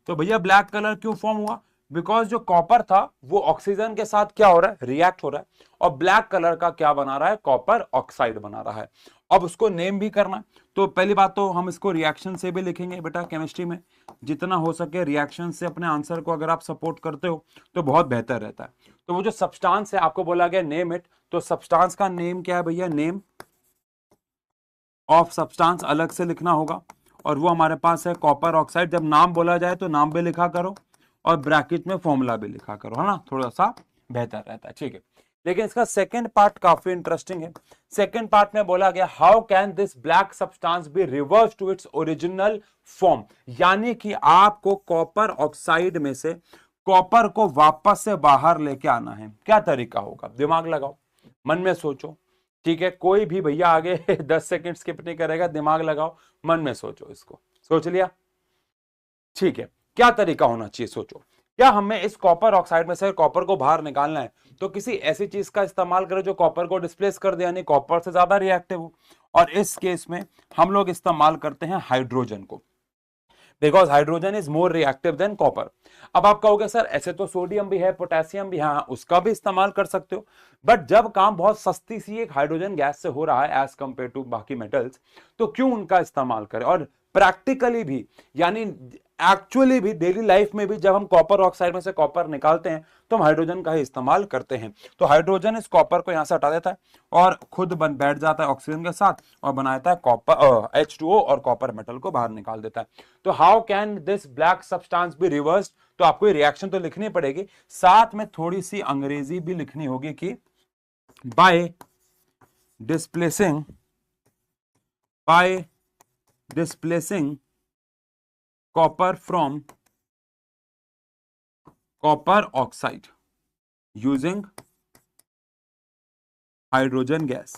तो भैया ब्लैक कलर क्यों फॉर्म हुआ? बिकॉज जो कॉपर था वो ऑक्सीजन के साथ क्या हो रहा है, रिएक्ट हो रहा है, और ब्लैक कलर का क्या बना रहा है, कॉपर ऑक्साइड बना रहा है। अब उसको नेम भी करना है, तो पहली बात तो हम इसको रिएक्शन से भी लिखेंगे बेटा, केमिस्ट्री में जितना हो सके रिएक्शन से अपने आंसर को अगर आप सपोर्ट करते हो तो बहुत बेहतर रहता है। तो वो जो सब्सटेंस है आपको बोला गया नेम इट, तो सब्सटेंस का नेम क्या है भैया, नेम ऑफ सब्सटेंस अलग से लिखना होगा, और वो हमारे पास है कॉपर ऑक्साइड। जब नाम बोला जाए तो नाम भी लिखा करो और ब्रैकेट में फॉर्मूला भी लिखा करो, है ना, थोड़ा सा बेहतर रहता है, ठीक है। लेकिन इसका सेकंड पार्ट काफी इंटरेस्टिंग है। सेकंड पार्ट में बोला गया how can this black substance be reverse to its original form, यानी कि आपको कॉपर ऑक्साइड में से कॉपर को वापस से बाहर लेके आना है। क्या तरीका होगा, दिमाग लगाओ, मन में सोचो, ठीक है। कोई भी भैया आगे 10 सेकंड स्किप नहीं करेगा, दिमाग लगाओ, मन में सोचो, इसको सोच लिया, ठीक है। क्या तरीका होना चाहिए, सोचो। क्या हमें इस कॉपर ऑक्साइड में से कॉपर को बाहर निकालना है तो किसी ऐसी चीज का इस्तेमाल करें जो कॉपर को डिस्प्लेस कर दे, यानी कॉपर से ज्यादा रिएक्टिव हो, और इस केस में हम लोग इस्तेमाल करते हैं हाइड्रोजन को, because hydrogen is more reactive than copper. अब आप कहोगे सर ऐसे तो सोडियम भी है, पोटेशियम भी है, हाँ उसका भी इस्तेमाल कर सकते हो, बट जब काम बहुत सस्ती सी एक हाइड्रोजन गैस से हो रहा है एज कंपेयर टू बाकी मेटल्स, तो क्यों उनका इस्तेमाल करें। और प्रैक्टिकली भी, यानी एक्चुअली भी, डेली लाइफ में भी जब हम कॉपर ऑक्साइड में से कॉपर निकालते हैं तो हम हाइड्रोजन का ही इस्तेमाल करते हैं। तो हाइड्रोजन इस कॉपर को यहां से हटा देता है और खुद बन बैठ जाता है ऑक्सीजन के साथ और बनाता है कॉपर H2O और कॉपर मेटल को बाहर निकाल देता है। तो how can this black substance be reversed, तो आपको रिएक्शन तो लिखनी पड़ेगी, साथ में थोड़ी सी अंग्रेजी भी लिखनी होगी कि by displacing copper from copper oxide using hydrogen gas,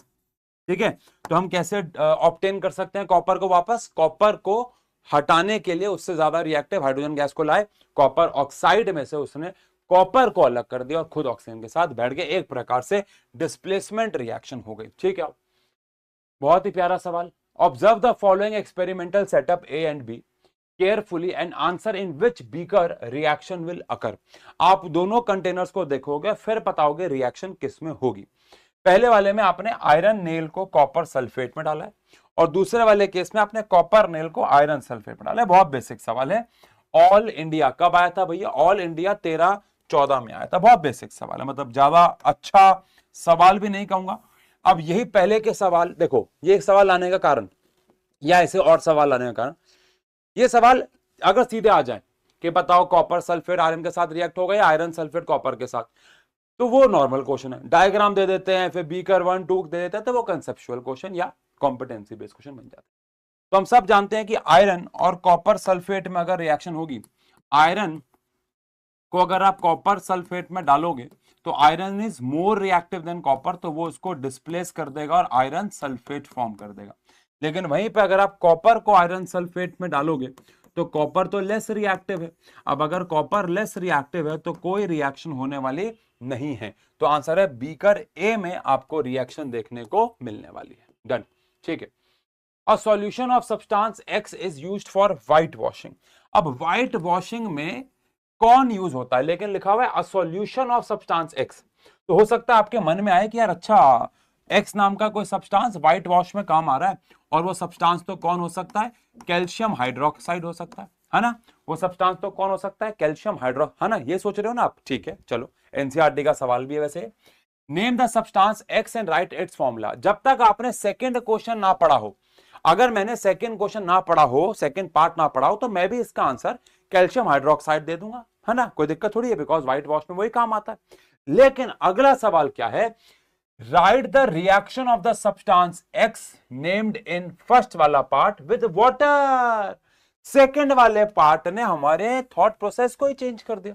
ठीक है। तो हम कैसे ऑब्टेन कर सकते हैं कॉपर को वापस, कॉपर को हटाने के लिए उससे ज्यादा रिएक्टिव हाइड्रोजन गैस को लाए, कॉपर ऑक्साइड में से उसने कॉपर को अलग कर दिया और खुद ऑक्सीजन के साथ बैठ गए, एक प्रकार से डिस्प्लेसमेंट रिएक्शन हो गई, ठीक है। बहुत ही प्यारा सवाल। Observe the following experimental setup A and be carefully and answer in which beaker reaction will occur. आप दोनों कंटेनर्स को देखोगे फिर बताओगे रिएक्शन किस में होगी। पहले वाले में आपने आयरन नेल को कॉपर सल्फेट में डाला है और दूसरे वाले केस में आपने कॉपर नेल को आयरन सल्फेट में डाला है। बहुत बेसिक सवाल है। ऑल इंडिया कब आया था भैया, ऑल इंडिया 1314 में आया था। बहुत बेसिक सवाल है, मतलब ज्यादा अच्छा सवाल भी नहीं कहूंगा। अब यही पहले के सवाल देखो, ये सवाल लाने का कारण या ऐसे और सवाल लाने का कारण, ये सवाल अगर सीधे आ जाए कि बताओ कॉपर सल्फेट आयरन के साथ रिएक्ट होगा या आयरन सल्फेट कॉपर के साथ, तो वो नॉर्मल क्वेश्चन है, डायग्राम दे देते हैं, फिर बीकर 1 2 दे देते हैं, तो वो कंसेप्चुअल क्वेश्चन या कॉम्पिटेंसी बेस्ड क्वेश्चन बन जाता है। तो हम सब जानते हैं कि आयरन और कॉपर सल्फेट में अगर रिएक्शन होगी, आयरन को अगर आप कॉपर सल्फेट में डालोगे तो iron is more reactive than copper, तो वो उसको डिस्प्लेस कर देगा और आयरन सल्फेट फॉर्म कर देगा। लेकिन वहीं पे अगर आप कॉपर को आयरन सल्फेट में डालोगे तो कॉपर तो लेस रिएक्टिव है। अब अगर कॉपर लेस रिएक्टिव है तो कोई रिएक्शन होने वाली नहीं है। तो आंसर है बीकर ए में आपको रिएक्शन देखने को मिलने वाली है। डन, ठीक है। A solution of substance x is used for white washing. अब व्हाइट वॉशिंग में कौन यूज होता है, लेकिन लिखा हुआ है a solution of substance x. तो हो सकता है आपके मन में आए कि यार अच्छा एक्स नाम का कोई सब्सटेंस व्हाइट वॉश में काम आ रहा है, और वो सब्सटेंस तो कौन हो सकता है, कैल्शियम हाइड्रोक्साइड हो सकता है ना। वो सब्सटेंस तो कौन हो सकता है, कैल्शियम हाइड्रो, है ना, ये सोच रहे हो ना आप, ठीक है। चलो एनसीईआरटी का सवाल भी है वैसे। Name the substance x and right it's formula. जब तक आपने सेकंड क्वेश्चन ना पढ़ा हो, अगर मैंने सेकंड क्वेश्चन ना पढ़ा हो, सेकंड पार्ट ना पढ़ा हो, तो मैं भी इसका आंसर कैल्शियम हाइड्रोक्साइड दे दूंगा, है ना, कोई दिक्कत थोड़ी है, बिकॉज व्हाइट वॉश में वही काम आता है। लेकिन अगला सवाल क्या है, write the reaction of the substance x named in first वाला पार्ट विद वाटर। सेकंड वाले पार्ट ने हमारे थॉट प्रोसेस को ही चेंज कर दिया,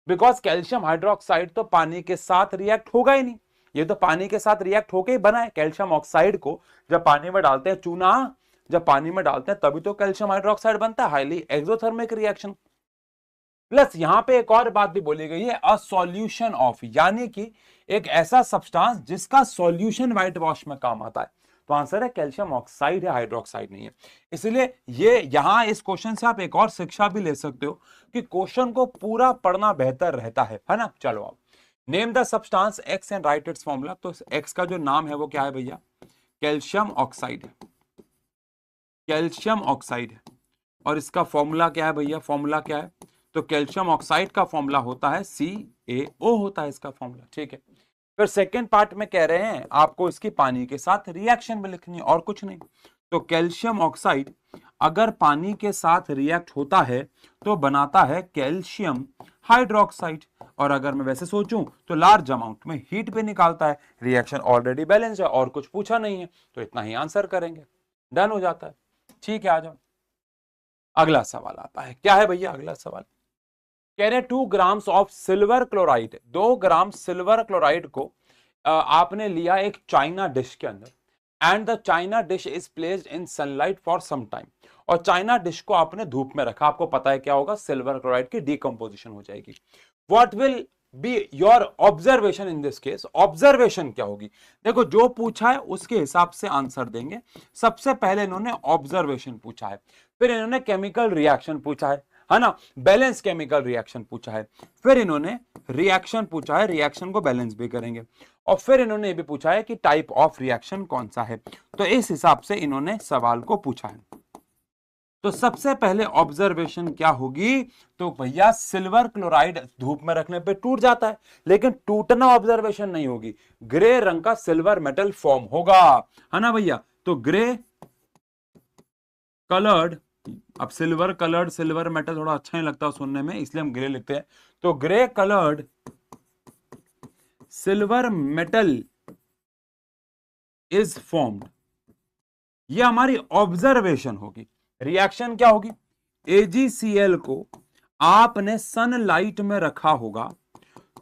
बिकॉज कैल्शियम हाइड्रोक्साइड तो पानी के साथ रिएक्ट होगा ही नहीं, ये तो पानी के साथ रिएक्ट होके ही बना है। कैल्शियम ऑक्साइड को जब पानी में डालते हैं, चूना जब पानी में डालते हैं तभी तो कैल्शियम हाइड्रोक्साइड बनता है, हाईली एक्सोथर्मिक रिएक्शन। प्लस यहां पे एक और बात भी बोली गई है, अ सॉल्यूशन ऑफ, यानी कि एक ऐसा सब्सटेंस जिसका सॉल्यूशन व्हाइट वॉश में काम आता है। तो आंसर है कैल्शियम ऑक्साइड है, हाइड्रोक्साइड नहीं है। इसलिए ये यहां इस क्वेश्चन से आप एक और शिक्षा भी ले सकते हो कि क्वेश्चन को पूरा पढ़ना बेहतर रहता है ना। चलो आप name the substance x and right it's formula. तो एक्स का जो नाम है वो क्या है भैया, कैल्शियम ऑक्साइड है, कैल्शियम ऑक्साइड है। और इसका फॉर्मूला क्या है भैया, फॉर्मूला क्या है, तो कैल्शियम ऑक्साइड का फॉर्मूला होता है CaO होता है इसका फॉर्मूला, ठीक है। फिर सेकेंड पार्ट में कह रहे हैं आपको इसकी पानी के साथ रिएक्शन में लिखनी है और कुछ नहीं। तो कैल्शियम ऑक्साइड अगर पानी के साथ रिएक्ट होता है तो बनाता है कैल्शियम हाइड्रोक्साइड, और अगर मैं वैसे सोचूं तो लार्ज अमाउंट में हीट भी निकालता है। रिएक्शन ऑलरेडी बैलेंस है और कुछ पूछा नहीं है, तो इतना ही आंसर करेंगे, डन हो जाता है। ठीक है, आ जाओ अगला सवाल आता है। क्या है भैया अगला सवाल, कह रहे 2 grams of silver chloride, 2 gram silver chloride को आपने लिया एक चाइना डिश के अंदर, and the china dish is placed in sunlight for some time, और चाइना डिश को आपने धूप में रखा। आपको पता है क्या होगा, सिल्वर क्लोराइड की डिकम्पोजिशन हो जाएगी। What will be your observation in this case, observation क्या होगी। देखो जो पूछा है उसके हिसाब से आंसर देंगे। सबसे पहले इन्होंने ऑब्जर्वेशन पूछा है, फिर इन्होंने केमिकल रिएक्शन पूछा है ना, बैलेंस केमिकल रिएक्शन पूछा है, फिर इन्होंने रिएक्शन पूछा है, रिएक्शन को बैलेंस भी करेंगे, और फिर इन्होंने ये भी पूछा है कि टाइप ऑफ रिएक्शन कौन सा है। तो इस हिसाब से इन्होंने सवाल को पूछा है। तो सबसे पहले ऑब्जर्वेशन क्या होगी, तो भैया सिल्वर क्लोराइड धूप में रखने पे टूट जाता है, लेकिन टूटना ऑब्जर्वेशन नहीं होगी, ग्रे रंग का सिल्वर मेटल फॉर्म होगा, है ना भैया। तो ग्रे कलर्ड, अब सिल्वर कलर्ड, सिल्वर मेटल थोड़ा अच्छा नहीं लगता सुनने में, इसलिए हम ग्रे लिखते हैं। तो grey coloured silver metal is formed, ये हमारी ऑब्जर्वेशन होगी। रिएक्शन क्या होगी, AgCl को आपने सनलाइट में रखा होगा,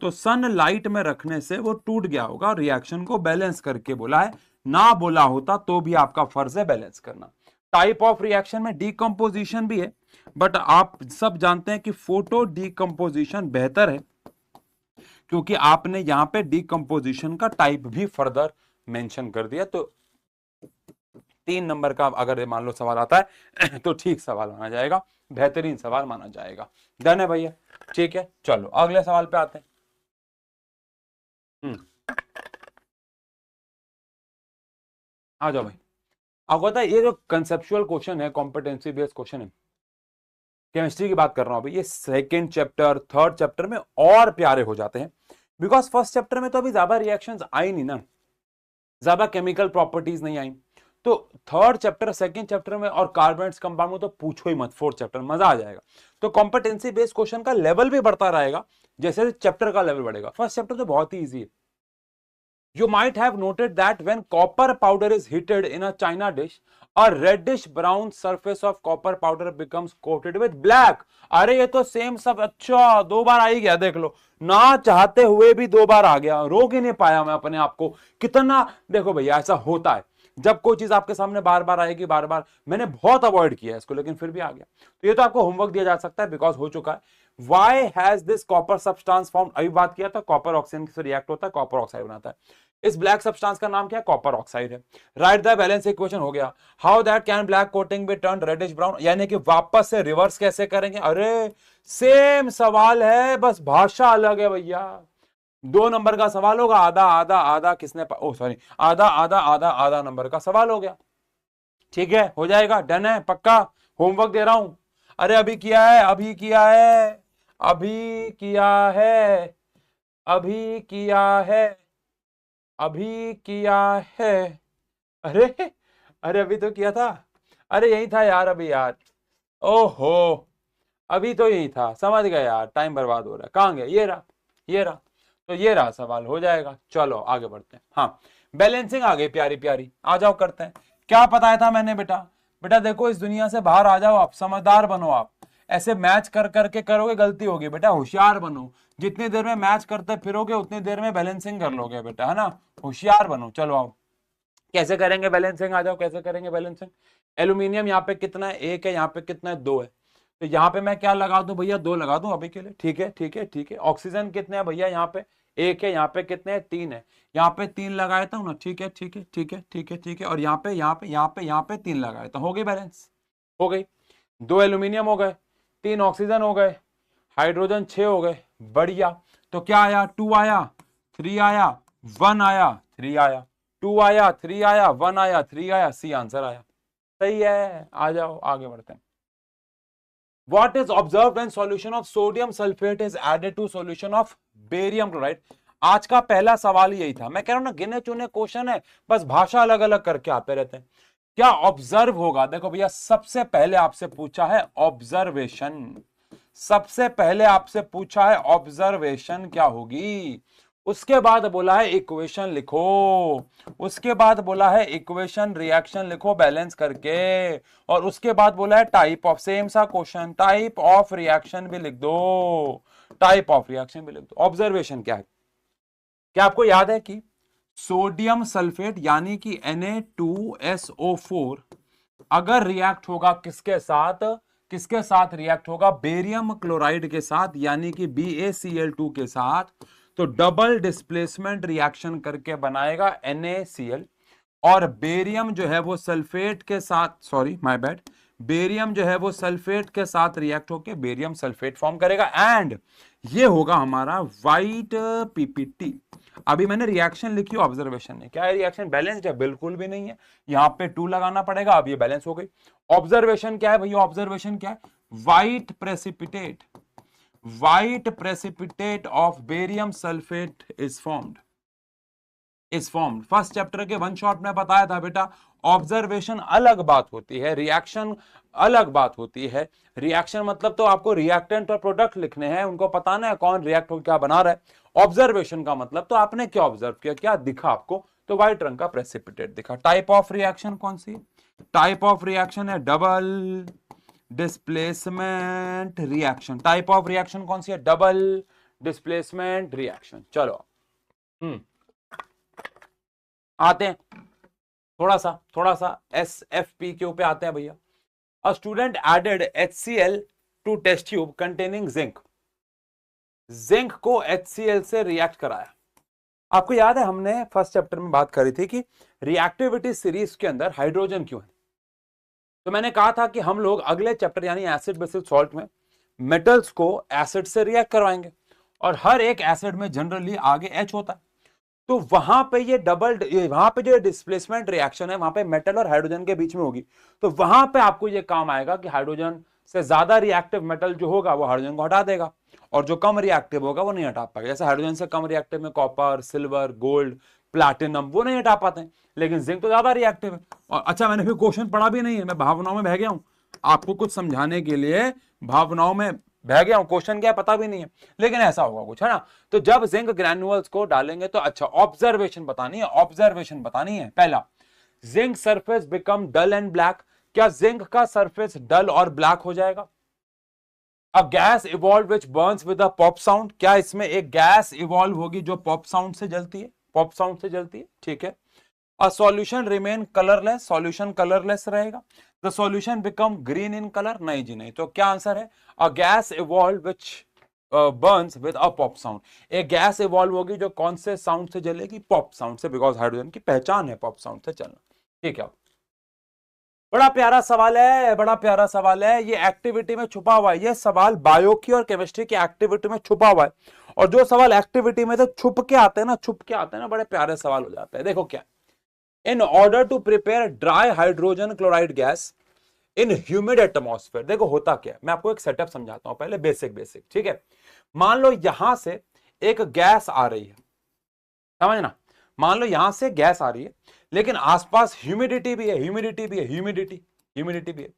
तो सनलाइट में रखने से वो टूट गया होगा, रिएक्शन को बैलेंस करके बोला है, ना बोला होता तो भी आपका फर्ज है बैलेंस करना। टाइप ऑफ रिएक्शन में डीकंपोजिशन भी है, बट आप सब जानते हैं कि फोटो डीकंपोजिशन बेहतर है, क्योंकि आपने यहां पे डीकंपोजिशन का टाइप भी फर्दर मेंशन कर दिया। तो 3 नंबर का अगर मान लो सवाल आता है तो ठीक सवाल माना जाएगा, बेहतरीन सवाल माना जाएगा। डन है भैया, ठीक है। चलो अगले सवाल पे आते हैं। आ जाओ भाई। आपको पता है ये जो कंसेप्चुअल क्वेश्चन है, कॉम्पिटेंसी बेस्ड क्वेश्चन है, केमिस्ट्री की बात कर रहा हूं अभी, ये सेकंड चैप्टर थर्ड चैप्टर में और प्यारे हो जाते हैं, बिकॉज फर्स्ट चैप्टर में तो अभी ज्यादा रिएक्शंस आई नहीं ना, ज्यादा केमिकल प्रॉपर्टीज नहीं आई। तो थर्ड चैप्टर सेकंड चैप्टर में और कार्बोनेट्स कंपाउंड में तो पूछो ही मत, फोर्थ चैप्टर मजा आ जाएगा। तो कॉम्पिटेंसी बेस्ड क्वेश्चन का लेवल भी बढ़ता रहेगा जैसे चैप्टर का लेवल बढ़ेगा। फर्स्ट चैप्टर तो बहुत ही इजी है। You might have noted that when copper powder is heated in a china dish, a reddish brown surface of copper powder becomes coated with black. अरे ये तो सेम सब, अच्छा 2 बार आ ही गया, देख लो, ना चाहते हुए भी 2 बार आ गया, रोक ही नहीं पाया मैं अपने आप को कितना। देखो भैया ऐसा होता है, जब कोई चीज आपके सामने बार बार आएगी, बार बार, मैंने बहुत अवॉइड किया है इसको लेकिन फिर भी आ गया। तो ये तो आपको होमवर्क दिया जा सकता है बिकॉज हो चुका है। Why has this copper substance formed? अभी बात किया था, कॉपर ऑक्सीजन से रिएक्ट होता है, कॉपर ऑक्साइड बनाता है। इस ब्लैक सब्सटेंस का नाम क्या है, कॉपर ऑक्साइड है। राइट द बैलेंस इक्वेशन हो गया। How that can black coating be turn reddish brown, यानी कि वापस से रिवर्स कैसे करेंगे। अरे सेम सवाल है, बस भाषा अलग है भैया। 2 नंबर का सवाल होगा, आधा आधा आधा किसने सॉरी आधा आधा आधा आधा नंबर का सवाल हो गया। ठीक है, हो जाएगा, डन है, पक्का। होमवर्क दे रहा हूं। अरे अभी किया है, अभी किया है, अभी किया है, अभी किया है, अभी किया है। अरे अरे अभी तो किया था, अरे यही था यार अभी यार, ओहो अभी तो यही था, समझ गए यार, टाइम बर्बाद हो रहा है। कहां गया, ये रहा, ये रहा। तो ये रहा सवाल, हो जाएगा। चलो आगे बढ़ते हैं। हाँ बैलेंसिंग आ गई प्यारी प्यारी, आ जाओ करते हैं। क्या बताया था मैंने बेटा, बेटा देखो इस दुनिया से बाहर आ जाओ, आप समझदार बनो। आप ऐसे मैच कर करके करोगे गलती होगी बेटा, होशियार बनो। जितनी देर में मैच करते फिरोगे उतनी देर में बैलेंसिंग कर लोगे बेटा, है ना, होशियार बनो। चलो आओ कैसे करेंगे बैलेंसिंग, आ जाओ कैसे करेंगे बैलेंसिंग। एल्यूमिनियम यहाँ पे कितना है, 1 है, यहाँ पे कितना है, 2 है। तो यहाँ पे मैं क्या लगा दूं भैया, 2 लगा दूं अभी के लिए, ठीक है ठीक है ठीक है। ऑक्सीजन कितने हैं भैया, यहाँ पे एक है, यहाँ पे कितने हैं, 3 है, यहाँ पे 3 लगाया था ना, ठीक है ठीक है ठीक है ठीक है ठीक है, और यहाँ पे यहाँ पे यहाँ पे यहाँ पे 3 लगाया था, हो गई बैलेंस, हो गई। 2 एल्यूमिनियम हो गए, 3 ऑक्सीजन हो गए, हाइड्रोजन 6 हो गए, बढ़िया। तो क्या आया, 2 आया, 3 आया, 1 आया, 3 आया, 2 आया, 3 आया, 1 आया, 3 आया, सी आंसर आया। सही है, आ जाओ आगे बढ़ते हैं। What is observed when solution of sodium sulfate is added to solution of barium chloride? आज का पहला सवाल यही था। मैं कह रहा हूं ना, गिने चुने क्वेश्चन है, बस भाषा अलग अलग करके आते रहते हैं। क्या ऑब्जर्व होगा? देखो भैया, सबसे पहले आपसे पूछा है ऑब्जर्वेशन, सबसे पहले आपसे पूछा है ऑब्जर्वेशन क्या होगी, उसके बाद बोला है इक्वेशन लिखो, उसके बाद बोला है इक्वेशन रिएक्शन लिखो बैलेंस करके, और उसके बाद बोला है टाइप ऑफ, सेम सा क्वेश्चन, टाइप ऑफ रिएक्शन भी लिख दो, टाइप ऑफ रिएक्शन भी लिख दो। ऑब्जर्वेशन क्या है? क्या आपको याद है कि सोडियम सल्फेट यानी कि Na2SO4 अगर रिएक्ट होगा किसके साथ, किसके साथ रिएक्ट होगा, बेरियम क्लोराइड के साथ यानी कि BaCl2 के साथ, तो डबल डिस्प्लेसमेंट रिएक्शन करके बनाएगा NaCl, और बेरियम जो है वो सल्फेट के साथ, सॉरी माय बैड, बेरियम जो है वो सल्फेट के साथ रिएक्ट होकर बेरियम सल्फेट फॉर्म करेगा, एंड ये होगा हमारा व्हाइट PPT। अभी मैंने रिएक्शन लिखी, ऑब्जर्वेशन ने क्या है, रिएक्शन बैलेंस्ड है? बिल्कुल भी नहीं है, यहां पे 2 लगाना पड़ेगा, अब ये बैलेंस हो गई। ऑब्जर्वेशन क्या है भैया, ऑब्जर्वेशन क्या है, white precipitate, white precipitate of barium sulfate is formed, first chapter के 1 शॉट में बताया था बेटा, ऑब्जर्वेशन अलग बात होती है, रिएक्शन अलग बात होती है। रिएक्शन मतलब तो आपको रिएक्टेंट और प्रोडक्ट लिखने हैं, उनको पता ना है कौन रिएक्ट हो क्या बना रहा है। ऑब्जर्वेशन का मतलब तो आपने क्या ऑब्जर्व किया, क्या दिखा आपको, तो व्हाइट रंग का प्रेसिपिटेट दिखा। टाइप ऑफ रिएक्शन कौन सी, टाइप ऑफ रिएक्शन है double displacement reaction. Type of reaction कौन सी है, डबल डिस्प्लेसमेंट रिएक्शन। चलो आते हैं थोड़ा सा SFP के ऊपर आते हैं भैया। A student added HCl to test tube containing zinc, zinc को HCl से रिएक्ट कराया। आपको याद है हमने फर्स्ट चैप्टर में बात करी थी कि रिएक्टिविटी सीरीज के अंदर हाइड्रोजन क्यों है, तो मैंने कहा था कि हम लोग अगले चैप्टर यानी एसिड बेसिक सॉल्ट में मेटल्स को एसिड से रिएक्ट करवाएंगे, और हर एक एसिड में जनरली आगे H होता है, तो वहां पे ये वहां पे जो डिस्प्लेसमेंट रिएक्शन है वहां पे मेटल और हाइड्रोजन के बीच में होगी, तो वहां पे आपको ये काम आएगा कि हाइड्रोजन से ज्यादा रिएक्टिव मेटल जो होगा वो हाइड्रोजन को हटा देगा, और जो कम रिएक्टिव होगा वो नहीं हटा पाएगा। जैसे हाइड्रोजन से कम रिएक्टिव में कॉपर, सिल्वर, गोल्ड, प्लैटिनम वो नहीं हटा पाते हैं, लेकिन जिंक तो ज्यादा रिएक्टिव है। और अच्छा, मैंने फिर क्वेश्चन पढ़ा भी नहीं है, मैं भावनाओं में बह गया हूं, आपको कुछ समझाने के लिए भावनाओं में बह गया हूं, क्वेश्चन क्या पता भी नहीं है, लेकिन ऐसा होगा कुछ, है ना। तो जब जिंक ग्रैन्युअल्स को डालेंगे तो अच्छा ऑब्जर्वेशन बतानी है, ऑब्जर्वेशन बतानी है। पहला, zinc surface become dull and black, क्या जिंक का सरफेस डल और ब्लैक हो जाएगा। A gas evolve which burns with a pop sound, क्या इसमें एक गैस इवॉल्व होगी जो पॉप साउंड से जलती है, पॉप साउंड से जलती है, ठीक है। A solution remain colourless, solution colourless रहेगा। The solution become green in colour, नहीं जी नहीं, तो क्या आंसर है, a gas evolve which burns with a pop sound, एक गैस इवॉल्व होगी जो कौन से साउंड से जलेगी, पॉप साउंड से, बिकॉज हाइड्रोजन की पहचान है पॉप साउंड से चलना, ठीक है। बड़ा प्यारा सवाल है, बड़ा प्यारा सवाल है, ये एक्टिविटी में छुपा हुआ है, ये सवाल बायो की और केमिस्ट्री की एक्टिविटी में छुपा हुआ है, और जो सवाल एक्टिविटी में तो छुप के आते हैं ना, छुप के आते हैं ना, बड़े प्यारे सवाल हो जाते हैं। देखो क्या, in order to prepare dry hydrogen chloride gas in humid atmosphere, देखो होता क्या है, मैं आपको एक सेटअप समझाता हूं पहले, बेसिक, ठीक है। मान लो यहां से एक गैस आ रही है, समझना, मान लो यहां से गैस आ रही है, लेकिन आसपास ह्यूमिडिटी भी है, ह्यूमिडिटी भी है।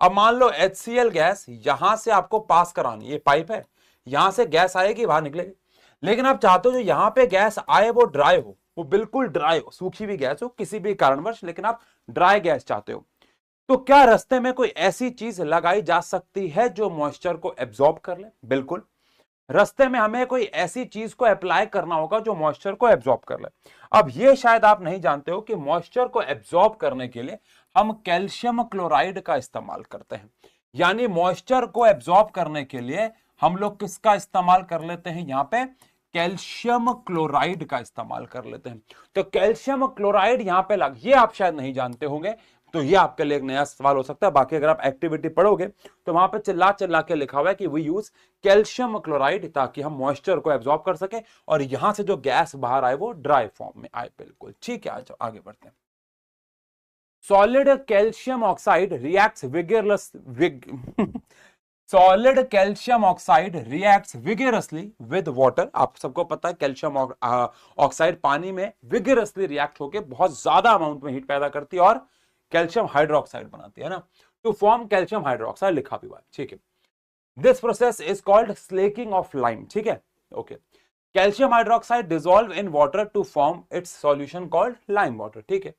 अब मान लो HCl गैस यहां से आपको पास करानी, ये पाइप है, यहां से गैस आएगी बाहर निकलेगी, लेकिन आप चाहते हो जो यहां पे गैस आए वो ड्राई हो, वो बिल्कुल ड्राई हो, सूखी भी गैस हो किसी भी कारणवश, लेकिन आप ड्राई गैस चाहते हो, तो क्या रास्ते में कोई ऐसी चीज लगाई जा सकती है जो मॉइस्चर को एब्जॉर्ब कर ले, बिल्कुल। रास्ते में हमें कोई ऐसी चीज को अप्लाई करना होगा जो मॉइस्चर को एब्जॉर्ब कर ले। अब ये शायद आप नहीं जानते हो कि मॉइस्चर को एब्जॉर्ब करने के लिए हम कैल्शियम क्लोराइड का इस्तेमाल करते हैं, यानी मॉइस्चर को एब्जॉर्ब करने के लिए हम लोग किसका इस्तेमाल कर लेते हैं, यहां पे कैल्शियम क्लोराइड का इस्तेमाल कर लेते हैं। तो कैल्शियम क्लोराइड यहां पे ये आप शायद नहीं जानते होंगे, तो ये आपके लिए एक नया सवाल हो सकता है। बाकी अगर आप एक्टिविटी पढ़ोगे तो वहां पे चिल्ला चिल्ला के लिखा हुआ है कि वी यूज कैल्शियम क्लोराइड ताकि हम मॉइस्चर को एब्जॉर्ब कर सके और यहां से जो गैस बाहर आए वो ड्राई फॉर्म में आए। बिल्कुल ठीक है, आगे बढ़ते हैं। Solid calcium oxide reacts solid calcium oxide reacts vigorously with water. आप सबको पता है कैल्शियम ऑक्साइड पानी में विगरसली रिएक्ट होकर बहुत ज्यादा अमाउंट में हीट पैदा करती है और कैल्शियम हाइड्रोक्साइड बनाती है ना, टू फॉर्म कैल्शियम हाइड्रोक्साइड लिखा भी हुआ है, ठीक है। This process is called slaking of lime, ठीक है, okay. Calcium hydroxide dissolve in water to form its solution called lime water, ठीक है।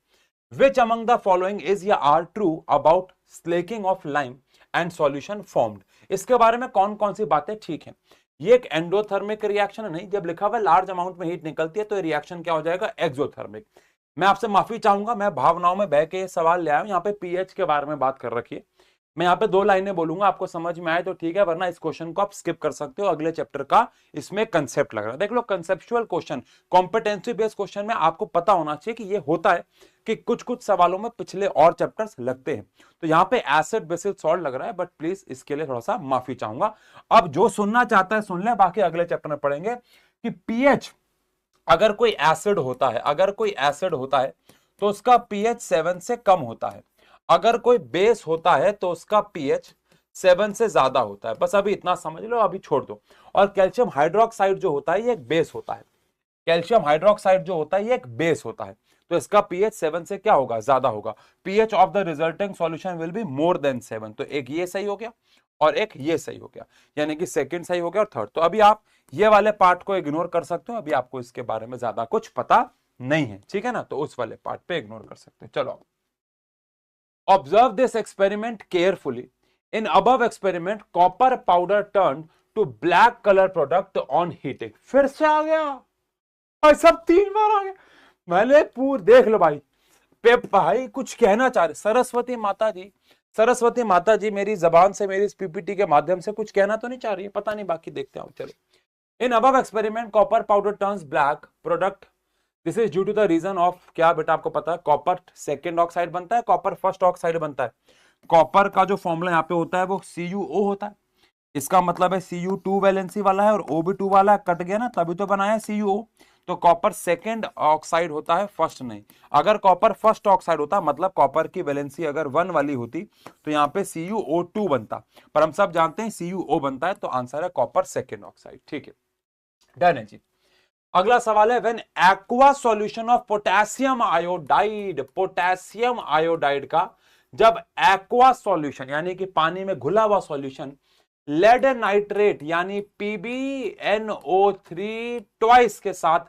Which among the following is या are true about slaking of lime and solution formed? इसके बारे में कौन कौन सी बातें ठीक हैं? ये एक एंडोथर्मिक रिएक्शन है, नहीं, जब लिखा हुआ है लार्ज अमाउंट में हीट निकलती है तो रिएक्शन क्या हो जाएगा, एक्सोथर्मिक। मैं आपसे माफी चाहूंगा, मैं भावनाओं में बह के सवाल ले आया हूं, यहाँ पे पीएच के बारे में बात कर रखी है। मैं यहाँ पे 2 लाइनें बोलूंगा, आपको समझ में आए तो ठीक है, वरना इस क्वेश्चन को आप स्किप कर सकते हो, अगले चैप्टर का इसमें कंसेप्ट लग रहा है। देख लो, conceptual question, competency based question में आपको पता होना चाहिए कि ये होता है कि कुछ कुछ सवालों में पिछले और चैप्टर्स लगते हैं। तो यहाँ पे एसिड बेसिस सॉल्ट लग रहा है, बट प्लीज इसके लिए थोड़ा सा माफी चाहूंगा। अब जो सुनना चाहता है सुन ले, बाकी अगले चैप्टर में पढ़ेंगे कि पीएच, अगर कोई एसिड होता है तो उसका पीएच 7 से कम होता है, अगर कोई बेस होता है तो उसका पीएच 7 से ज्यादा होता है। बस अभी इतना समझ लो, अभी छोड़ दो। और कैल्शियम हाइड्रोक्साइड जो होता है ये एक बेस होता है, कैल्शियम हाइड्रोक्साइड जो होता है ये एक बेस होता है, तो इसका पीएच 7 से क्या होगा, ज्यादा होगा। PH of the resulting solution will be more than 7। तो एक ये सही हो गया और एक ये सही हो गया, यानी कि सेकंड सही हो गया और थर्ड। तो अभी आप ये वाले पार्ट को इग्नोर कर सकते हो, अभी आपको इसके बारे में ज्यादा कुछ पता नहीं है, ठीक है ना, तो उस वाले पार्ट पे इग्नोर कर सकते हो। चलो, observe this experiment carefully. In above experiment copper powder turn to black colour product on heating. फिर से आ गया भाई, सब 3 बार आ गया। मैंने पूर देख लो भाई, भाई कुछ कहना चाह रहे सरस्वती माता जी मेरी जबान से, मेरी इस पीपीटी के माध्यम से कुछ कहना तो नहीं चाह रही है, पता नहीं, बाकी देखते हैं। चलो, in above experiment copper powder turns black product, this is due to the reason of, क्या बेटा आपको पता है, कॉपर सेकेंड ऑक्साइड बनता है, कॉपर फर्स्ट ऑक्साइड बनता है। कॉपर का जो फॉर्मूला यहाँ पे होता है वो CuO होता है, इसका मतलब है Cu2 वैलेंसी वाला है और O भी 2 वाला है, कट गया ना, तभी तो बनाया CuO। तो कॉपर सेकेंड ऑक्साइड होता है, फर्स्ट नहीं। अगर कॉपर फर्स्ट ऑक्साइड होता, मतलब कॉपर की वैलेंसी अगर 1 वाली होती तो यहाँ पे CuO2 बनता, पर हम सब जानते हैं CuO बनता है, तो आंसर है कॉपर सेकेंड ऑक्साइड, ठीक है, डन है जी। अगला सवाल है, when aqua solution of potassium iodide का, जब एक्वा सॉल्यूशन यानी कि पानी में घुला हुआ सॉल्यूशन लेड नाइट्रेट यानी PbNO3 ट्वाइस के साथ,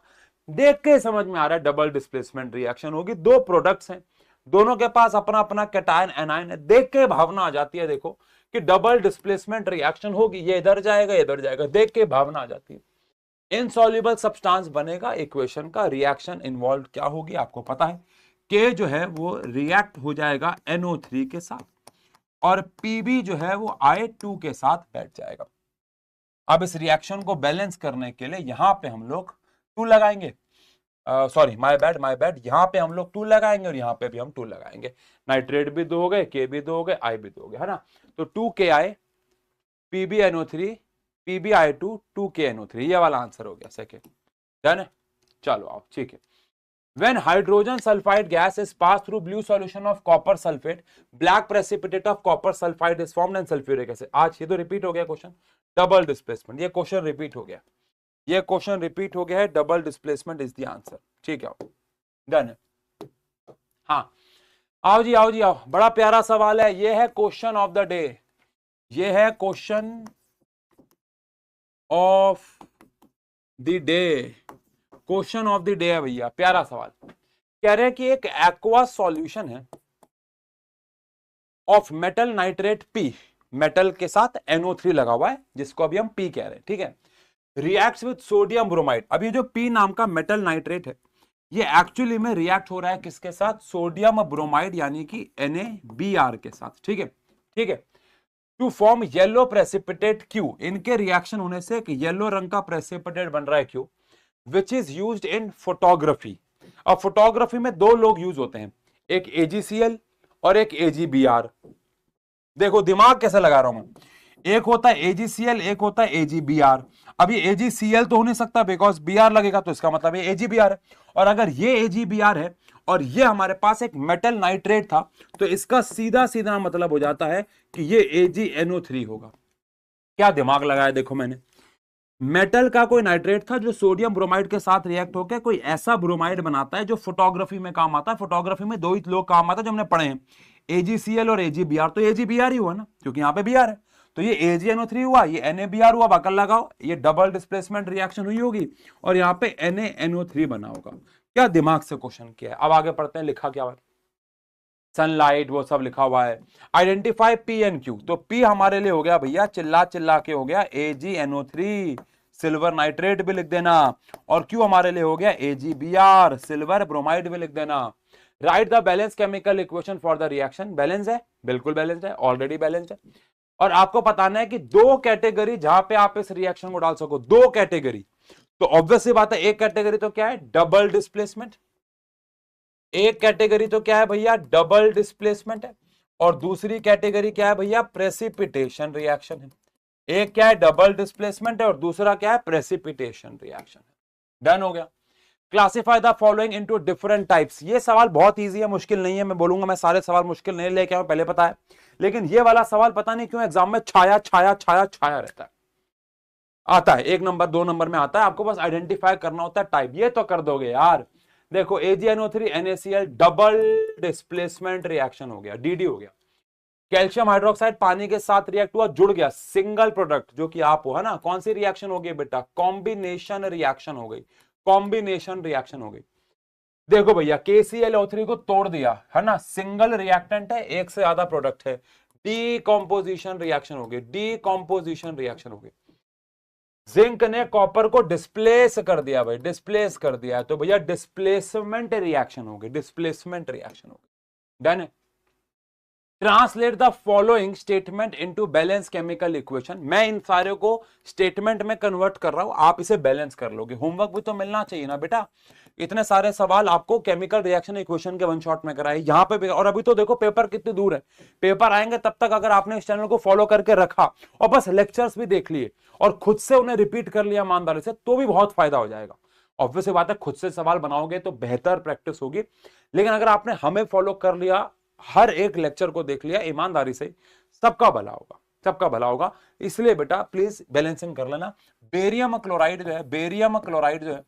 देख के समझ में आ रहा है डबल डिस्प्लेसमेंट रिएक्शन होगी। 2 प्रोडक्ट्स हैं, दोनों के पास अपना अपना कैटायन एनायन है, देख के भावना आ जाती है देखो कि डबल डिस्प्लेसमेंट रिएक्शन होगी, ये इधर जाएगा इधर जाएगा, देख के भावना आ जाती है। इनसॉल्युबल सब्सटेंस बनेगा, इक्वेशन का रिएक्शन इन्वॉल्व क्या होगी आपको पता है, के जो है वो रिएक्ट हो जाएगा NO3 के साथ और Pb जो है वो I2 के साथ बैठ जाएगा। अब इस रिएक्शन को बैलेंस करने के लिए यहां पे हम लोग 2 लगाएंगे, सॉरी माय बैड, यहां पे हम लोग 2 लगाएंगे और यहां पे भी हम 2 लगाएंगे। नाइट्रेट भी 2 हो गए, के भी 2 हो गए, I भी 2 हो गए, है ना। तो 2Ki PbNO3 PbI2 2KNO3, ये वाला आंसर हो गया सेकेंड, डन है। चलो आओ, ठीक है। When hydrogen sulfide gas is passed through blue solution of copper sulfate, black precipitate of copper sulfide is formed and sulfuric acid। आज ये तो रिपीट हो गया क्वेश्चन, डबल डिस्प्लेसमेंट, ये क्वेश्चन रिपीट हो गया, ये क्वेश्चन रिपीट हो गया है, double displacement is the answer, ठीक है, डन है। हाँ, आओ जी आओ जी आओ, बड़ा प्यारा सवाल है, ये है क्वेश्चन ऑफ द डे, ये है question of the day, question of the day है भैया, प्यारा सवाल। कह रहे हैं कि एक एक्वा सॉल्यूशन है of metal nitrate P, metal के साथ NO3 लगा हुआ है जिसको अभी हम P कह रहे हैं, ठीक है, रिएक्ट्स विद सोडियम ब्रोमाइड। अब ये जो P नाम का मेटल नाइट्रेट है ये एक्चुअली में रिएक्ट हो रहा है किसके साथ, सोडियम ब्रोमाइड यानी कि NaBr के साथ, ठीक है, ठीक है, to form yellow precipitate Q। इनके रिएक्शन होने से एक येलो रंग का प्रेसिपिटेट बन रहा है Q, which is used in photography. अब फोटोग्राफी में दो लोग यूज होते हैं, एक AgCl और एक AgBr। देखो दिमाग कैसे लगा रहा हूं मैं, एक होता है AgCl, एक होता है AgBr। अभी AgCl तो हो नहीं सकता बिकॉज Br लगेगा, तो इसका मतलब ये AgBr है। और अगर ये AgBr है और ये हमारे पास एक मेटल नाइट्रेट था, तो इसका सीधा सीधा मतलब हो जाता है कि ये AgNO3 होगा। क्या दिमाग लगाया देखो मैंने, मेटल का कोई नाइट्रेट था जो सोडियम ब्रोमाइड के साथ रिएक्ट होकर कोई ऐसा ब्रोमाइड बनाता है जो फोटोग्राफी में काम आता है। फोटोग्राफी में दो ही लोग काम आता है जो हमने पढ़े हैं, AgCl और AgBr। तो AgBr ही हुआ ना, क्योंकि यहां पे Br है, तो ये AgNO3 हुआ, ये NaBr हुआ। बकल लगाओ, ये डबल डिस्प्लेसमेंट रिएक्शन हुई होगी और यहाँ पे NaNO3 बना होगा। क्या दिमाग से क्वेश्चन किया है। अब आगे पढ़ते हैं, लिखा क्या है, सनलाइट वो सब लिखा हुआ है। आइडेंटिफाई P एंड Q, तो P हमारे लिए हो गया भैया, चिल्ला चिल्ला के हो गया AgNO3, सिल्वर नाइट्रेट भी लिख देना। और Q हमारे लिए हो गया AgBr, सिल्वर ब्रोमाइड भी लिख देना। Right the balance chemical equation for the reaction. Balance है, बिल्कुल बैलेंस है, ऑलरेडी बैलेंस है। और आपको बताना है कि दो कैटेगरी जहां पे आप इस रिएक्शन को डाल सको, दो कैटेगरी। तो ऑब्वियसली बात है, एक कैटेगरी तो क्या है, डबल डिस्प्लेसमेंट। एक कैटेगरी तो क्या है भैया, डबल डिस्प्लेसमेंट है। और दूसरी कैटेगरी क्या है भैया, प्रेसिपिटेशन रिएक्शन है। एक क्या है, डबल डिस्प्लेसमेंट है, और दूसरा क्या है, प्रेसिपिटेशन रिएक्शन है। डन हो गया। Classify the following into different types. ये सवाल बहुत इजी है, मुश्किल नहीं है। मैं बोलूंगा मैं सारे सवाल मुश्किल नहीं लेके आऊं, पहले पता है, लेकिन ये वाला सवाल पता नहीं क्यों एग्जाम में छाया छाया छाया छाया रहता है। आता है 1 नंबर 2 नंबर में आता है, आपको बस आइडेंटिफाई करना होता है टाइप। ये तो कर दोगे यार। देखो AgNO3 NaCl double displacement reaction हो गया, DD हो गया। कैल्शियम हाइड्रोक्साइड पानी के साथ रिएक्ट हुआ, जुड़ गया, सिंगल प्रोडक्ट जो कि आप हो, है ना। कौन सी रिएक्शन हो गई बेटा, कॉम्बिनेशन रिएक्शन हो गई, कॉम्बिनेशन रिएक्शन हो गई। देखो भैया KClO3 को तोड़ दिया, है ना, सिंगल रिएक्टेंट है, एक से ज्यादा प्रोडक्ट है, डीकॉम्पोजिशन रिएक्शन हो गई, डीकॉम्पोजिशन रिएक्शन हो गई। जिंक ने कॉपर को डिस्प्लेस कर दिया भाई, डिस्प्लेस कर दिया, तो भैया डिस्प्लेसमेंट रिएक्शन हो गई, डिस्प्लेसमेंट रिएक्शन हो गई। डन है। Translate the following statement into balance chemical equation. मैं इन सारे को स्टेटमेंट में कन्वर्ट कर रहा हूं, आप इसे बैलेंस कर लोगे। होमवर्क भी तो मिलना चाहिए ना बेटा, इतने सारे सवाल आपको केमिकल रिएक्शन इक्वेशन के वन शॉट में कराए यहाँ पे भी। और अभी तो देखो पेपर कितनी दूर है, पेपर आएंगे तब तक अगर आपने इस चैनल को फॉलो करके रखा और बस लेक्चर्स भी देख लिए और खुद से उन्हें रिपीट कर लिया ईमानदारी से, तो भी बहुत फायदा हो जाएगा। ऑब्वियस बात है, खुद से सवाल बनाओगे तो बेहतर प्रैक्टिस होगी, लेकिन अगर आपने हमें फॉलो कर लिया, हर एक लेक्चर को देख लिया ईमानदारी से, सबका भला होगा, सबका भला होगा। इसलिए बेटा प्लीज बैलेंसिंग कर लेना। बेरियम क्लोराइड जो है, बेरियम क्लोराइड जो है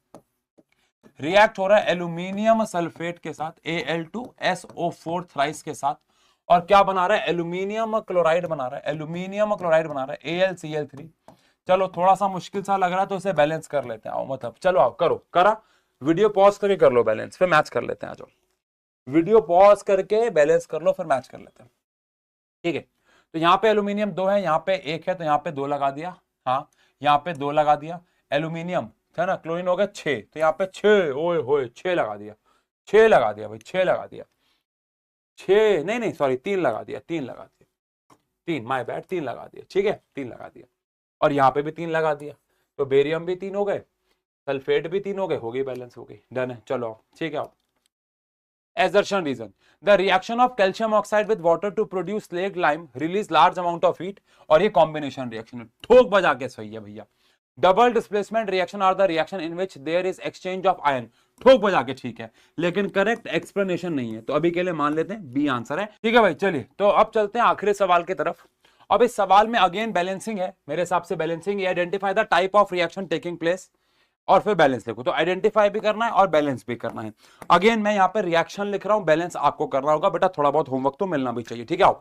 रिएक्ट हो रहा है एल्यूमिनियम सल्फेट के साथ, Al2SO4 थ्राइस के साथ, और क्या बना रहा है, एल्यूमिनियम क्लोराइड बना रहा है, एल्यूमिनियम क्लोराइड बना रहा है AlCl3। चलो थोड़ा सा मुश्किल सा लग रहा है तो इसे बैलेंस कर लेते हैं। आओ मतलब चलो आओ, करो, करा, वीडियो पॉज करके कर लो बैलेंस, फिर मैच कर लेते हैं। आ जाओ, वीडियो पॉज करके बैलेंस कर लो, फिर मैच कर लेते हैं, ठीक है। तो यहाँ पे एल्यूमिनियम 2 है, यहाँ पे 1 है, तो यहाँ पे 2 लगा दिया, हाँ यहाँ पे 2 लगा दिया। एल्यूमिनियम है ना, क्लोरीन हो गया 6, तो यहाँ पे 6, ओए होए 6 लगा दिया, 6 लगा दिया भाई, 6 लगा दिया, 6 नहीं सॉरी 3 लगा दिया, 3 लगा दिया, 3 माय बैड, 3 लगा दिया, ठीक है, 3 लगा दिया। और यहाँ पे भी 3 लगा दिया, तो बेरियम भी 3 हो गए, सल्फेट भी 3 हो गए, हो गई बैलेंस, हो गई, डन है। चलो ठीक है। Assertion reason: the reaction of calcium oxide with water to produce slaked lime release large amount of heat। और ये कॉम्बिनेशन रिएक्शन है, ठोक बजा के सही है भैया। Double displacement reaction are the reaction in which there is exchange of ion, ठोक बजा के ठीक है, लेकिन करेक्ट एक्सप्लेनेशन नहीं है, तो अभी के लिए मान लेते हैं बी आंसर है, ठीक है भाई। चलिए तो अब चलते हैं आखिरी सवाल की तरफ। अब इस सवाल में अगेन बैलेंसिंग है, मेरे हिसाब से बैलेंसिंग है। Identify the type of reaction taking place, और फिर बैलेंस लिखो, तो आइडेंटिफाई भी करना है और बैलेंस भी करना है। अगेन मैं यहाँ पे रिएक्शन लिख रहा हूं, बैलेंस आपको करना होगा बेटा, थोड़ा बहुत होमवर्क तो मिलना भी चाहिए, ठीक है।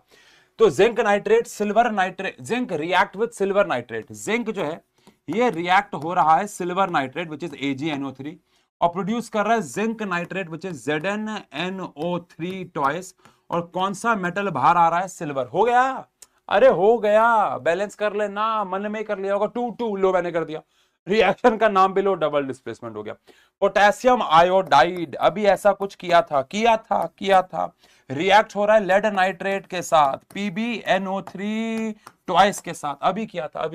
तो zinc nitrate silver nitrate, zinc react with silver nitrate. Zinc जो है ये रिएक्ट हो रहा है silver nitrate which is AgNO3 और प्रोड्यूस कर रहा है zinc nitrate which is ZnNO3 twice. और कौन सा मेटल बाहर आ रहा है, सिल्वर। हो गया, अरे हो गया, बैलेंस कर लेना, मन में कर लिया होगा, 2 2 लो मैंने कर दिया। रिएक्शन का नाम भी लो, डबल डिस्प्लेसमेंट हो गया। पोटेशियम आयोडाइड, अभी ऐसा कुछ किया था, रिएक्ट हो रहा है लेड नाइट्रेट के साथ, PbNO3 ट्वाइस के साथ, अभी किया था।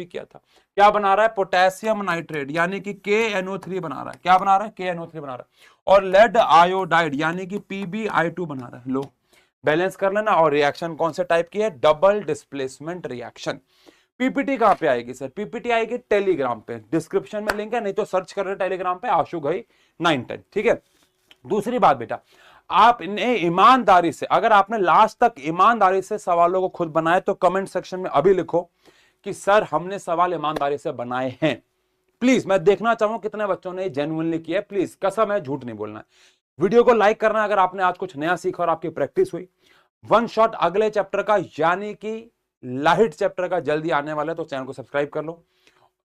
क्या बना रहा है? पोटेशियम नाइट्रेट यानी कि KNO3 बना रहा है। क्या बना रहा है? KNO3 बना रहा है। और लेड आयोडाइड यानी कि PbI2 बना रहा है। लो बैलेंस कर लेना। और रिएक्शन कौन से टाइप की है? Double displacement reaction. पीपीटी कहां पे आएगी सर? पीपीटी आएगी टेलीग्राम पे, डिस्क्रिप्शन में लिंक है, नहीं तो सर्च कर रहे टेलीग्राम पे आशु घई 910। ठीक है। दूसरी बात बेटा, आपने ईमानदारी से, अगर आपने लास्ट तक ईमानदारी से सवालों को खुद बनाए तो कमेंट सेक्शन में अभी लिखो कि सर हमने सवाल ईमानदारी से बनाए हैं। प्लीज मैं देखना चाहूंगा कितने बच्चों ने जेन्युइनली किया है। प्लीज, कसम है, झूठ नहीं बोलना है। वीडियो को लाइक करना अगर आपने आज कुछ नया सीखा और आपकी प्रैक्टिस हुई। वन शॉट अगले चैप्टर का यानी कि लाइट चैप्टर का जल्दी आने वाला है, तो चैनल को सब्सक्राइब कर लो।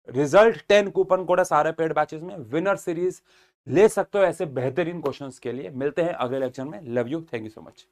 रिजल्ट 10 कूपन कोड है सारे पेड बैचेस में, विनर सीरीज ले सकते हो ऐसे बेहतरीन क्वेश्चंस के लिए। मिलते हैं अगले लेक्चर में। Love you, thank you so much.